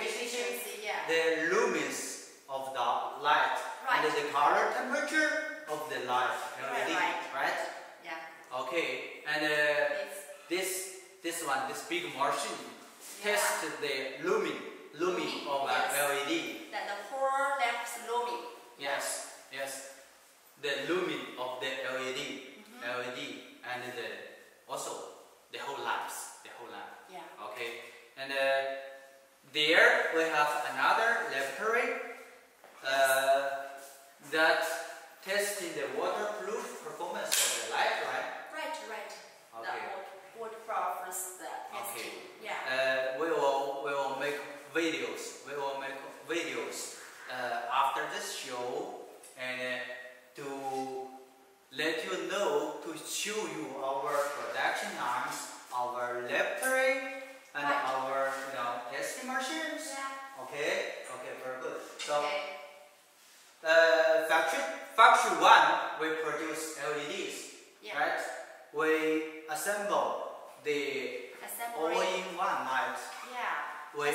[SPEAKER 1] temperature of the light LED, right?
[SPEAKER 3] Yeah.
[SPEAKER 1] Okay, and this big machine test the lumen of an LED.
[SPEAKER 3] That the whole lamp's lumen.
[SPEAKER 1] Yes, the lumen of the LED, and also the whole lamp.
[SPEAKER 3] Yeah.
[SPEAKER 1] Okay, and there we have another laboratory that testing the waterproof performance of the light, right?
[SPEAKER 3] Right.
[SPEAKER 1] Okay.
[SPEAKER 3] The waterproof is the testing.
[SPEAKER 1] Okay.
[SPEAKER 3] Yeah.
[SPEAKER 1] We will make videos. After this show, and to let you know, to show you our production lines, our laboratory, and our testing machines.
[SPEAKER 3] Yeah.
[SPEAKER 1] Okay, very good. So,
[SPEAKER 3] Okay.
[SPEAKER 1] factory one, we produce LEDs,
[SPEAKER 3] Yeah.
[SPEAKER 1] right? We assemble the
[SPEAKER 3] Assembly.
[SPEAKER 1] all-in-one light.
[SPEAKER 3] Yeah.
[SPEAKER 1] We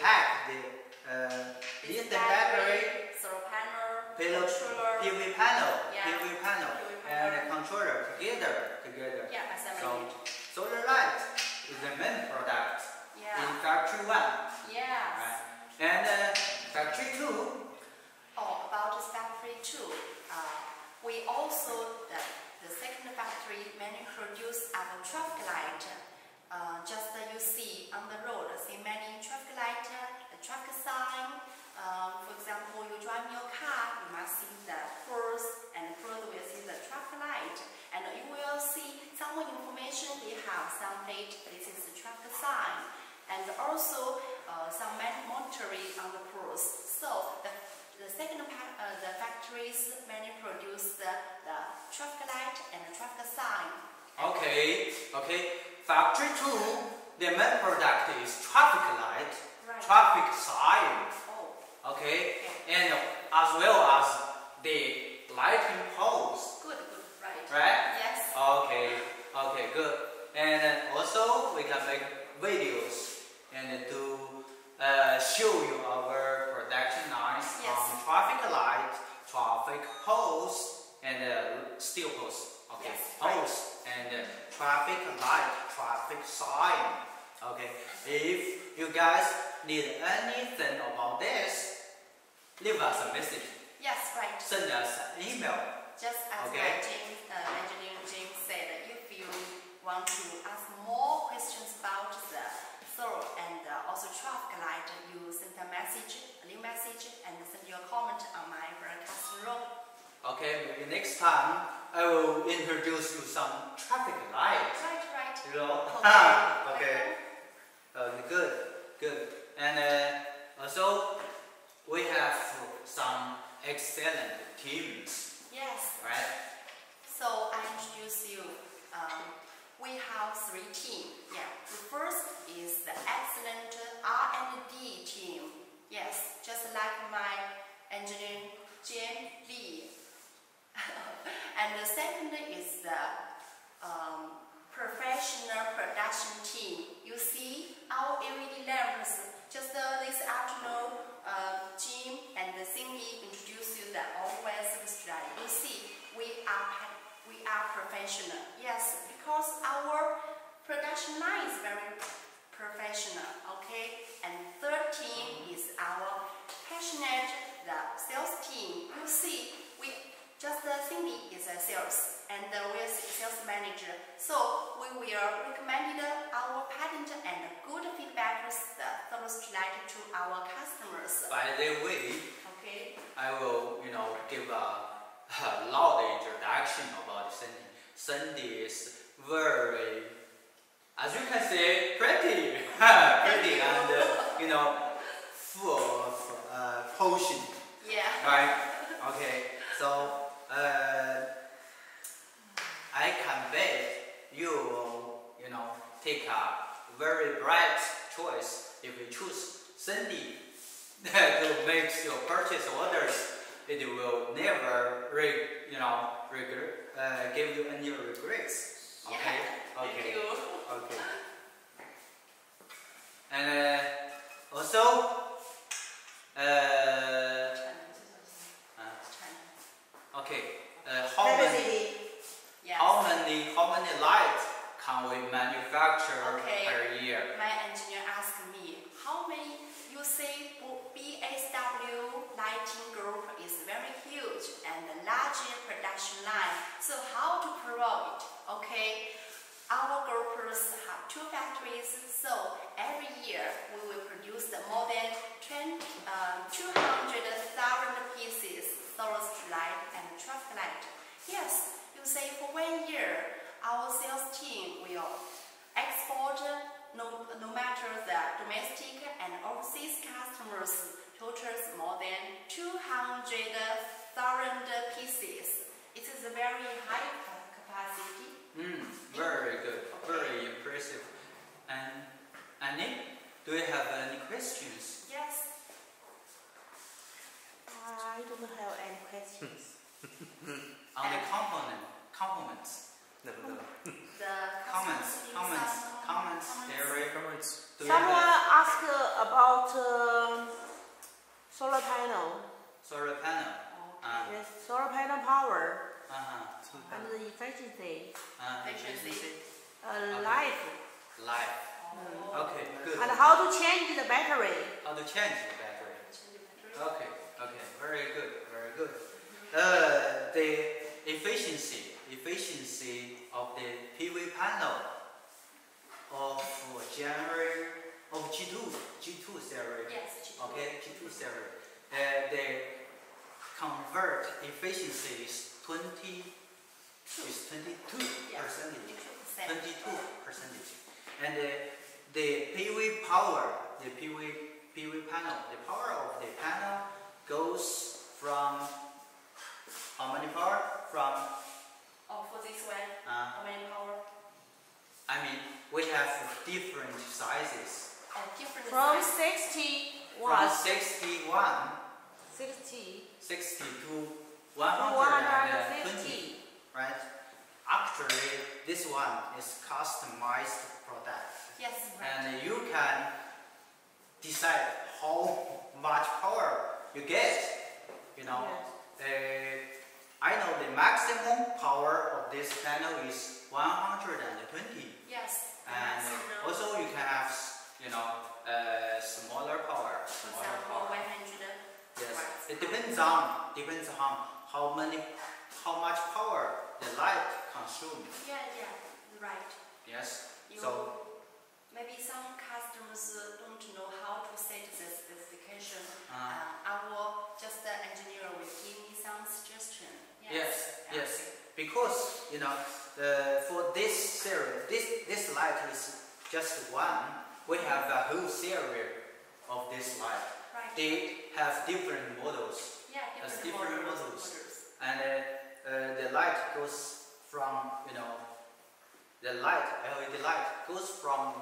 [SPEAKER 1] pack the battery,
[SPEAKER 3] solar panel,
[SPEAKER 1] PV
[SPEAKER 3] controller.
[SPEAKER 1] panel,
[SPEAKER 3] Yeah.
[SPEAKER 1] PV panel, and the controller together.
[SPEAKER 3] Yeah, assembly.
[SPEAKER 1] So, solar light is the main product
[SPEAKER 3] Yeah.
[SPEAKER 1] in factory one,
[SPEAKER 3] Yes.
[SPEAKER 1] right? And factory two.
[SPEAKER 3] About this factory too. We also the second factory mainly produce our traffic light. Just you see on the road, see many traffic light, the traffic sign. For example, you drive your car, you must see the first and further will see the traffic light, and you will see some more information. They have some plate. This is the traffic sign, and also some monitoring on the poles. So the second the factories mainly produce the traffic light and the traffic sign.
[SPEAKER 1] Okay. Factory two, the main product is traffic light,
[SPEAKER 3] Right.
[SPEAKER 1] traffic sign.
[SPEAKER 3] Oh,
[SPEAKER 1] Okay, and as well as the lighting poles,
[SPEAKER 3] good, right.
[SPEAKER 1] right?
[SPEAKER 3] Yes.
[SPEAKER 1] Okay, good. And also we can make videos and to show you our production lines
[SPEAKER 3] Yes.
[SPEAKER 1] from traffic light, traffic poles, and steel poles. Okay,
[SPEAKER 3] Yes,
[SPEAKER 1] poles and traffic light, traffic sign. Okay, if you guys need anything about this, leave us a message.
[SPEAKER 3] Yes, right.
[SPEAKER 1] Send us an email.
[SPEAKER 3] Just as
[SPEAKER 1] Okay.
[SPEAKER 3] engineer James said, if you want to ask more questions about the solar and also traffic light, you send a new message, and send your comment on my broadcast room.
[SPEAKER 1] Okay, maybe next time I will introduce you some traffic lights.
[SPEAKER 3] Right.
[SPEAKER 1] You know?
[SPEAKER 3] Okay.
[SPEAKER 1] Good. And also we have some excellent teams,
[SPEAKER 3] Yes.
[SPEAKER 1] right?
[SPEAKER 3] So I introduce you. We have 3 teams. Yeah. The first is the excellent R&D team. Yes, just like my engineer Jim Lee. And the second is the professional production team. You see our LED lamps. Just this afternoon, Jim and Cindy introduce you the all-way service drive. You see, we are professional. Yes, because our production line is very professional. Okay. And third team is our passionate sales team. You see, Cindy is a sales, and we are sales manager. So we will recommend our patent and good feedback with the solar light to our customers.
[SPEAKER 1] By the way,
[SPEAKER 3] Okay.
[SPEAKER 1] I will, give a loud introduction about Cindy. Cindy is very, as you can say, pretty, and full of potion,
[SPEAKER 3] Yeah.
[SPEAKER 1] right? Okay, so I can bet you will, take a very bright choice if you choose Cindy to make your purchase orders. It will never, give you any regrets. Okay.
[SPEAKER 3] Yeah.
[SPEAKER 1] Okay.
[SPEAKER 3] Thank you.
[SPEAKER 1] Okay. And also,
[SPEAKER 3] totals more than 200,000 pieces. It is a very high capacity.
[SPEAKER 1] Very good, very impressive. And Annie, do you have any questions?
[SPEAKER 3] Yes.
[SPEAKER 4] I don't have any questions.
[SPEAKER 1] On the components.
[SPEAKER 2] 네, 네.
[SPEAKER 3] The
[SPEAKER 1] Comments area.
[SPEAKER 2] Comments.
[SPEAKER 1] Do you
[SPEAKER 4] Someone
[SPEAKER 1] have
[SPEAKER 4] asked about solar panel.
[SPEAKER 1] solar panel?
[SPEAKER 4] Yes, solar panel power
[SPEAKER 1] Uh-huh.
[SPEAKER 4] and the efficiency,
[SPEAKER 1] Efficiency.
[SPEAKER 4] life,
[SPEAKER 1] Life. Okay, good.
[SPEAKER 4] and how to change the battery.
[SPEAKER 1] How to change the battery? Okay, very good, very good. The efficiency of the PV panel of G2 series.
[SPEAKER 3] Yes.
[SPEAKER 1] Okay, G2 series. The convert efficiency is 22 percentage. 22%. And the PV power, the PV panel, the power of the panel goes from how many power? From
[SPEAKER 3] For this one, how many power?
[SPEAKER 1] I mean, we have different sizes.
[SPEAKER 3] Different
[SPEAKER 4] From
[SPEAKER 3] size.
[SPEAKER 4] 60
[SPEAKER 1] From
[SPEAKER 4] watts,
[SPEAKER 1] 61,
[SPEAKER 4] 60
[SPEAKER 1] 60 to
[SPEAKER 4] to
[SPEAKER 1] 120,
[SPEAKER 4] 150.
[SPEAKER 1] right? Actually, this one is customized product,
[SPEAKER 3] Yes, right.
[SPEAKER 1] and you can decide how much power you get. You know, I know the maximum power of this panel is 120,
[SPEAKER 3] Yes.
[SPEAKER 1] and also you can have, smaller power.
[SPEAKER 3] For example, 100.
[SPEAKER 1] Yes,
[SPEAKER 3] Right.
[SPEAKER 1] it depends on how much power the light consumes.
[SPEAKER 3] Yeah, right.
[SPEAKER 1] Yes.
[SPEAKER 3] You,
[SPEAKER 1] So
[SPEAKER 3] maybe some customers don't know how to set the specification.
[SPEAKER 1] Uh.
[SPEAKER 3] Our engineer will give me some suggestion.
[SPEAKER 1] yes. Because for this series, this light is just one. We have a whole series of this light.
[SPEAKER 3] Right.
[SPEAKER 1] They have different models.
[SPEAKER 3] Yeah,
[SPEAKER 1] different models. And the light goes from, the light, LED light goes from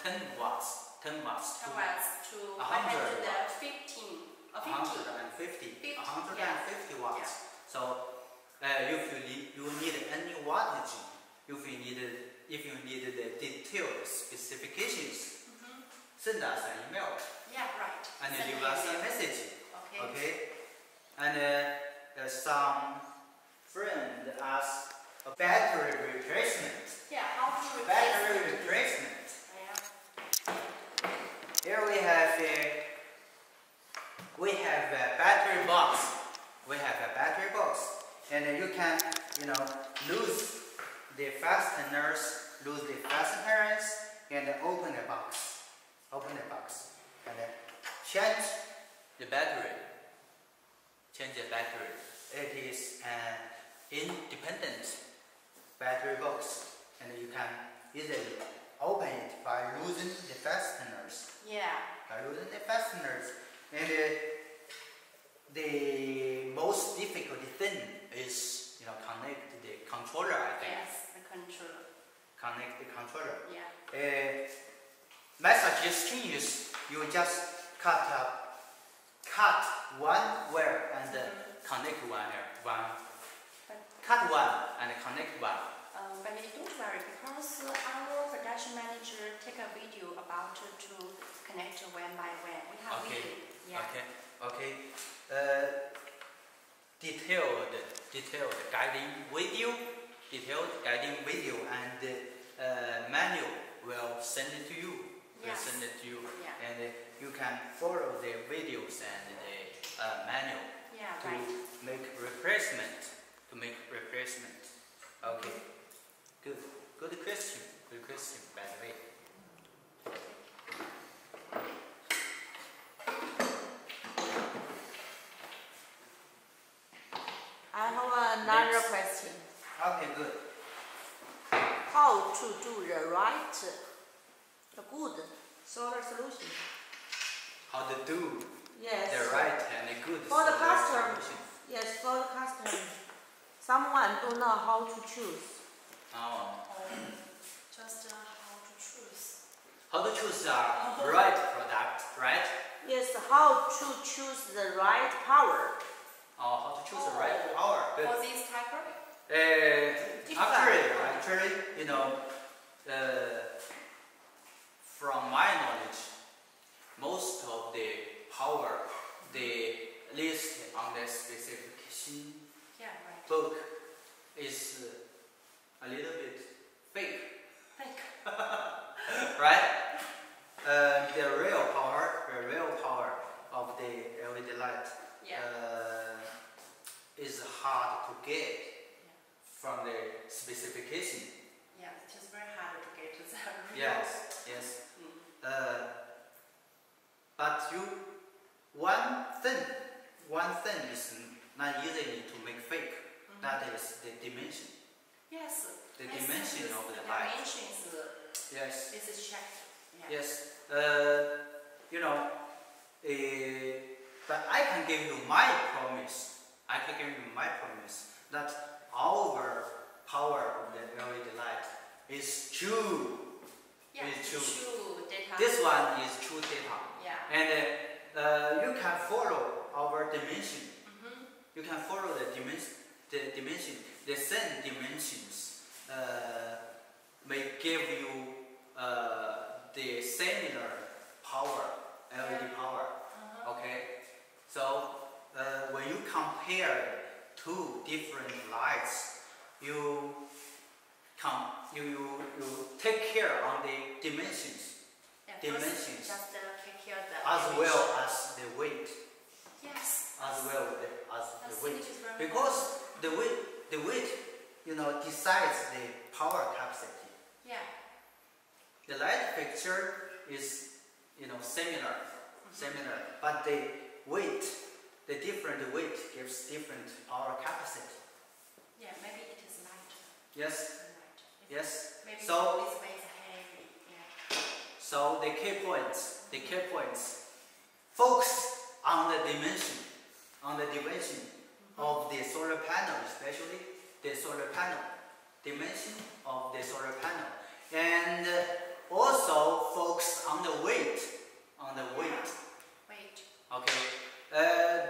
[SPEAKER 1] 10 watts to
[SPEAKER 3] 10 watts to
[SPEAKER 1] 100
[SPEAKER 3] 115 or 50.
[SPEAKER 1] 150 watts. So if you need any wattage, if you need the detailed specifications, send us an email
[SPEAKER 3] Yeah, right.
[SPEAKER 1] and
[SPEAKER 3] Send
[SPEAKER 1] leave
[SPEAKER 3] me
[SPEAKER 1] us a
[SPEAKER 3] email.
[SPEAKER 1] message.
[SPEAKER 3] Okay.
[SPEAKER 1] Okay? And some friend asked a battery replacement.
[SPEAKER 3] Yeah, how to replace
[SPEAKER 1] Battery
[SPEAKER 3] it.
[SPEAKER 1] replacement.
[SPEAKER 3] Yeah.
[SPEAKER 1] Here we have a battery box. And you can, lose the fasteners, and open the box. And change the battery. It is an independent battery box, and you can easily open it by losing the fasteners.
[SPEAKER 3] Yeah.
[SPEAKER 1] And the most difficult thing is, connect the controller, I think.
[SPEAKER 3] Yes, the controller.
[SPEAKER 1] Connect the controller.
[SPEAKER 3] Yeah.
[SPEAKER 1] My suggestion is you just cut one wire and connect one. Cut one and connect one.
[SPEAKER 3] But don't worry, because our production manager take a video about to connect one by one. We have
[SPEAKER 1] Okay.
[SPEAKER 3] video. Yeah.
[SPEAKER 1] Okay. Detailed guiding video and manual will send it to you.
[SPEAKER 3] Yes. Yeah.
[SPEAKER 1] And you can follow the videos and the manual
[SPEAKER 3] Yeah,
[SPEAKER 1] to
[SPEAKER 3] right.
[SPEAKER 1] make replacement. Okay. Good question. By the way.
[SPEAKER 4] I have another
[SPEAKER 1] Next.
[SPEAKER 4] question.
[SPEAKER 1] Okay, good.
[SPEAKER 4] How to do the good solar solution?
[SPEAKER 1] how to do
[SPEAKER 4] Yes.
[SPEAKER 1] the right and the good
[SPEAKER 4] For the
[SPEAKER 1] solar
[SPEAKER 4] customer.
[SPEAKER 1] solution.
[SPEAKER 4] Yes, for the customer. Someone don't know how to choose.
[SPEAKER 1] Oh.
[SPEAKER 3] Just how to choose.
[SPEAKER 1] How to choose the right product, right?
[SPEAKER 4] Yes, how to choose the right power.
[SPEAKER 1] Oh, how to choose the right power. Good.
[SPEAKER 3] For this type of?
[SPEAKER 1] Actually, you know, from my knowledge, most of the power they list on the specification
[SPEAKER 3] Yeah, right.
[SPEAKER 1] book is a little bit fake,
[SPEAKER 3] Like,
[SPEAKER 1] right? The real power of the LED light
[SPEAKER 3] yeah.
[SPEAKER 1] is hard to get from the specification.
[SPEAKER 3] Yeah, it is very hard to get the real.
[SPEAKER 1] Yes. But one thing is not easy to make fake. That is the dimension.
[SPEAKER 3] Yes.
[SPEAKER 1] The
[SPEAKER 3] I
[SPEAKER 1] dimension
[SPEAKER 3] see
[SPEAKER 1] of the
[SPEAKER 3] the
[SPEAKER 1] light.
[SPEAKER 3] dimensions
[SPEAKER 1] Yes.
[SPEAKER 3] is checked. Yeah.
[SPEAKER 1] Yes. You know, but I can give you my promise. That our power of the LED light is true.
[SPEAKER 3] Yeah,
[SPEAKER 1] Is true.
[SPEAKER 3] data.
[SPEAKER 1] This one is true data.
[SPEAKER 3] Yeah.
[SPEAKER 1] And you can follow our dimension.
[SPEAKER 3] Mm-hmm.
[SPEAKER 1] You can follow the dimension. The same dimensions may give you the similar power, LED power. Okay. So when you compare two different lights, you take care on the dimensions.
[SPEAKER 3] Yeah,
[SPEAKER 1] Dimensions.
[SPEAKER 3] Just take care of the
[SPEAKER 1] As
[SPEAKER 3] image.
[SPEAKER 1] well as the weight.
[SPEAKER 3] Yes.
[SPEAKER 1] As well as
[SPEAKER 3] I
[SPEAKER 1] the
[SPEAKER 3] think
[SPEAKER 1] weight.
[SPEAKER 3] it is very
[SPEAKER 1] Because the weight, decides the power capacity.
[SPEAKER 3] Yeah.
[SPEAKER 1] The light fixture is, similar, but the weight, the different weight gives different power capacity.
[SPEAKER 3] Yeah, maybe it is lighter.
[SPEAKER 1] Yes,
[SPEAKER 3] than light.
[SPEAKER 1] yes.
[SPEAKER 3] Maybe
[SPEAKER 1] So,
[SPEAKER 3] this way is heavy. Yeah.
[SPEAKER 1] so the key points, focus on the dimension of the solar panel, especially the solar panel, dimension of the solar panel, and also focus on the weight,
[SPEAKER 3] Wait.
[SPEAKER 1] Okay,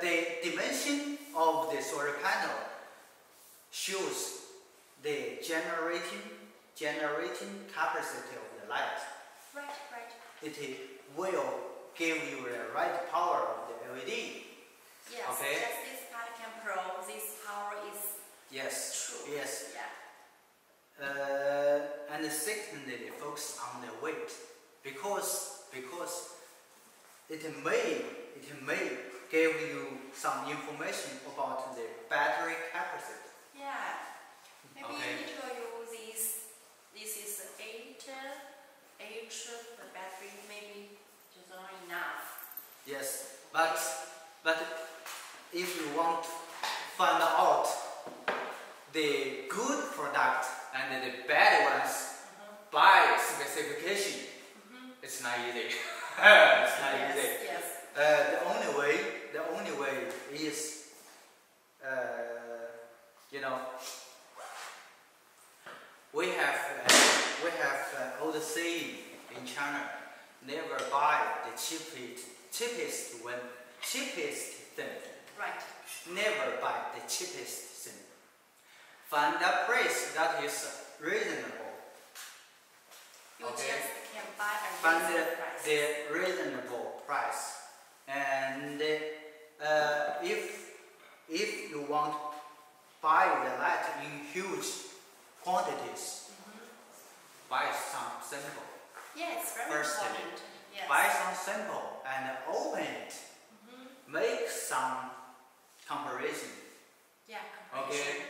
[SPEAKER 1] the dimension of the solar panel shows the generating capacity of the light.
[SPEAKER 3] Right.
[SPEAKER 1] It will give you the right power of the LED.
[SPEAKER 3] Yes.
[SPEAKER 1] Okay.
[SPEAKER 3] Just this part can pro. This power is
[SPEAKER 1] Yes.
[SPEAKER 3] true.
[SPEAKER 1] Yes.
[SPEAKER 3] Yeah.
[SPEAKER 1] And secondly, focus on the weight because it may give you some information about the battery capacity.
[SPEAKER 3] Yeah. Maybe
[SPEAKER 1] Okay.
[SPEAKER 3] it will use this. This is 8H. The battery maybe is not enough.
[SPEAKER 1] Yes, but if you want to find out the good product and the bad ones by specification, it's not easy. It's not easy.
[SPEAKER 3] Yes.
[SPEAKER 1] The only way is, we have old saying in China: never buy the cheapest thing.
[SPEAKER 3] Right.
[SPEAKER 1] Never buy the cheapest thing. Find a price that is reasonable.
[SPEAKER 3] You
[SPEAKER 1] Okay.
[SPEAKER 3] just can buy a
[SPEAKER 1] Find
[SPEAKER 3] reasonable price.
[SPEAKER 1] the reasonable price. And if you want to buy the light in huge quantities, buy some sample.
[SPEAKER 3] Yeah, it's very
[SPEAKER 1] Firstly,
[SPEAKER 3] important. Yes.
[SPEAKER 1] Buy some sample and open it. Make some comparison.
[SPEAKER 3] Yeah, comparison.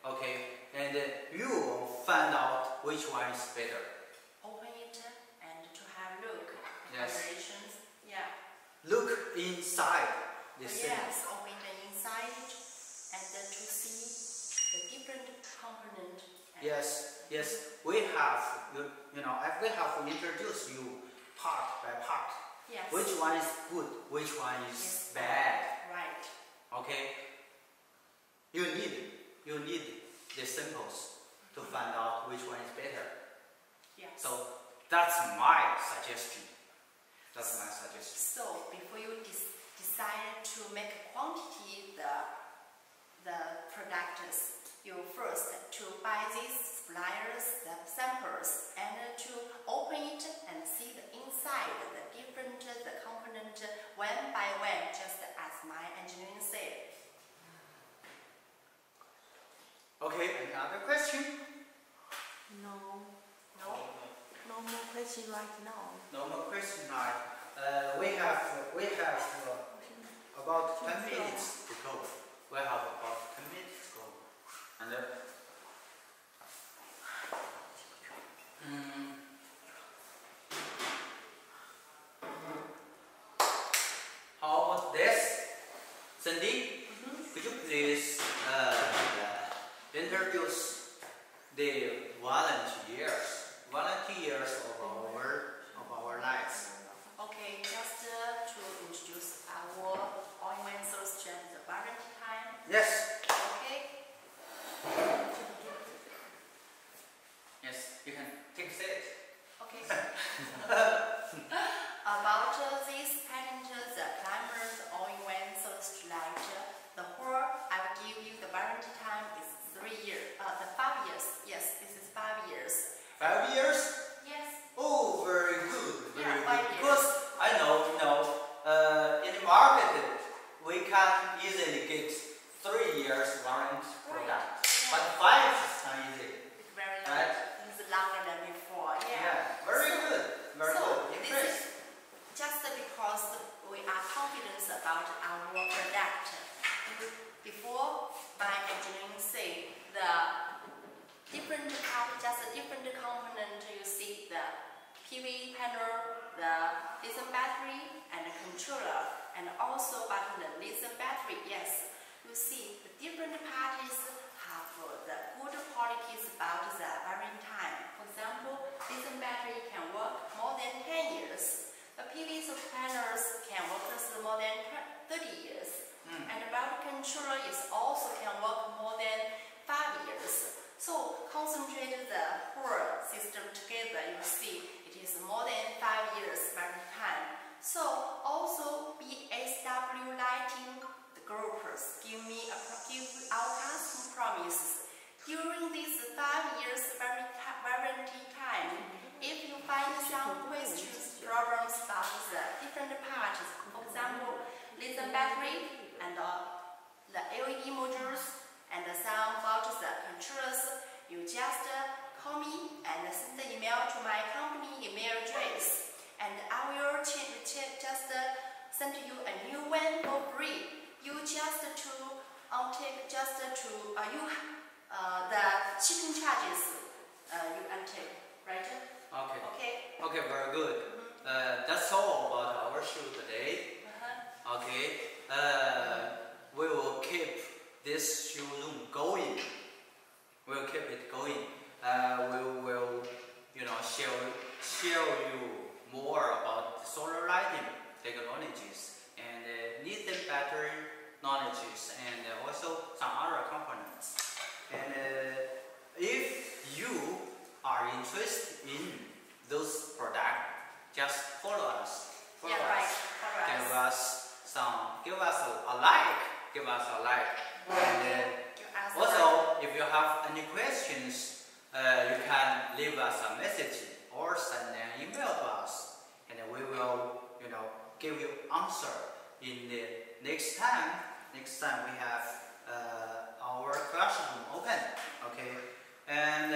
[SPEAKER 1] Okay. And you will find out which one is better.
[SPEAKER 3] Open it and to have look.
[SPEAKER 1] Yes.
[SPEAKER 3] Comparisons. Yeah.
[SPEAKER 1] Look inside the sample.
[SPEAKER 3] Yes, open the inside and then to see the different component.
[SPEAKER 1] Yes. We have introduced you part by part
[SPEAKER 3] Yes.
[SPEAKER 1] Which one is good? Which one is
[SPEAKER 3] Yes.
[SPEAKER 1] bad?
[SPEAKER 3] Right.
[SPEAKER 1] Okay. You need the samples to find out which one is better.
[SPEAKER 3] Yes.
[SPEAKER 1] So that's my suggestion. That's my suggestion.
[SPEAKER 3] So before you decide to make a quantity the products, you first to buy these suppliers the samples and to open it and see the inside the different the component one by one, just as my engineering said.
[SPEAKER 1] Okay, another question?
[SPEAKER 4] No,
[SPEAKER 3] No.
[SPEAKER 4] no more question right now.
[SPEAKER 1] No more question now. We have about 10 minutes to go. We have about 10 minutes to go. And how about this? Cindy, could you please introduce the volunteers of our lives?
[SPEAKER 3] Okay, just to introduce our all-in-one service to the warranty time.
[SPEAKER 1] Yes.
[SPEAKER 3] Okay.
[SPEAKER 1] Yes, you can take a seat.
[SPEAKER 3] Okay. About this patent, the Climber all-in-one service light, the whole I will give you the warranty time is 3 years. The 5 years. Yes, this is 5 years.
[SPEAKER 1] 5 years?
[SPEAKER 3] Yes.
[SPEAKER 1] Oh, very good. Very
[SPEAKER 3] Yeah,
[SPEAKER 1] good.
[SPEAKER 3] 5 years.
[SPEAKER 1] Because I know, in the market, we can easily get 3 years warranty product. But 5 is not easy.
[SPEAKER 3] It's very long.
[SPEAKER 1] Right?
[SPEAKER 3] It's longer than before. Yeah.
[SPEAKER 1] Very good. Very
[SPEAKER 3] So
[SPEAKER 1] good.
[SPEAKER 3] this
[SPEAKER 1] Impressed.
[SPEAKER 3] is just because we are confident about our product. Before my engineering say the different part, just a different component. You see the PV panel, the lithium battery, and the controller, and also about the lithium battery. Yes, you see the different parties have the good qualities about the varying time. For example, lithium battery can work more than 10 years. The PV panels can work for more than 30 years. And about controller is also can work more than 5 years. So concentrate the whole system together, you see it is more than 5 years by time. So also BSW Lighting the groups give our customer promise. During this 5 years warranty time, if you find some questions, problems about the different parts, for example, lithium battery and the LED modules and some about the controllers, you just call me and send the email to my company email address, and I will just send you a new one for free. You just to take the shipping charges you untake, right?
[SPEAKER 1] Okay. Okay, very good. That's all about our show today. Okay. We will keep this showroom going. We'll keep it going. We will, share you more about solar lighting technologies and lithium battery knowledges, and also some other components. And if you are interested in those products, just follow us. Give us a like. And also, if you have any questions, you can leave us a message or send an email to us, and we will, give you answer in the next time. Next time we have our classroom open. Okay, and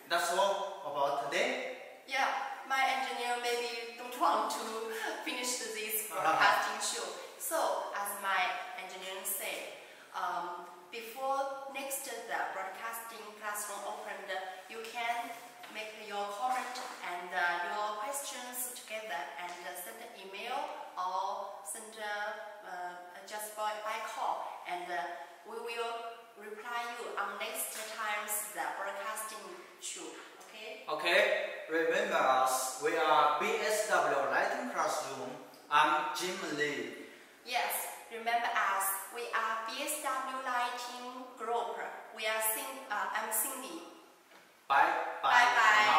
[SPEAKER 1] that's all about today.
[SPEAKER 3] Yeah, my engineer maybe don't want to finish this broadcasting show. So, as my engineer said, before next the broadcasting classroom opened, you can make your comment and your questions together and send an email or send just by call, and we will reply you on next time's the broadcasting show. Okay?
[SPEAKER 1] Okay, remember us. We are BSW Lighting Classroom. I'm Jim Lee.
[SPEAKER 3] Yes, remember us. We are BSW Lighting Group. I'm Cindy.
[SPEAKER 1] Bye.
[SPEAKER 3] Bye bye.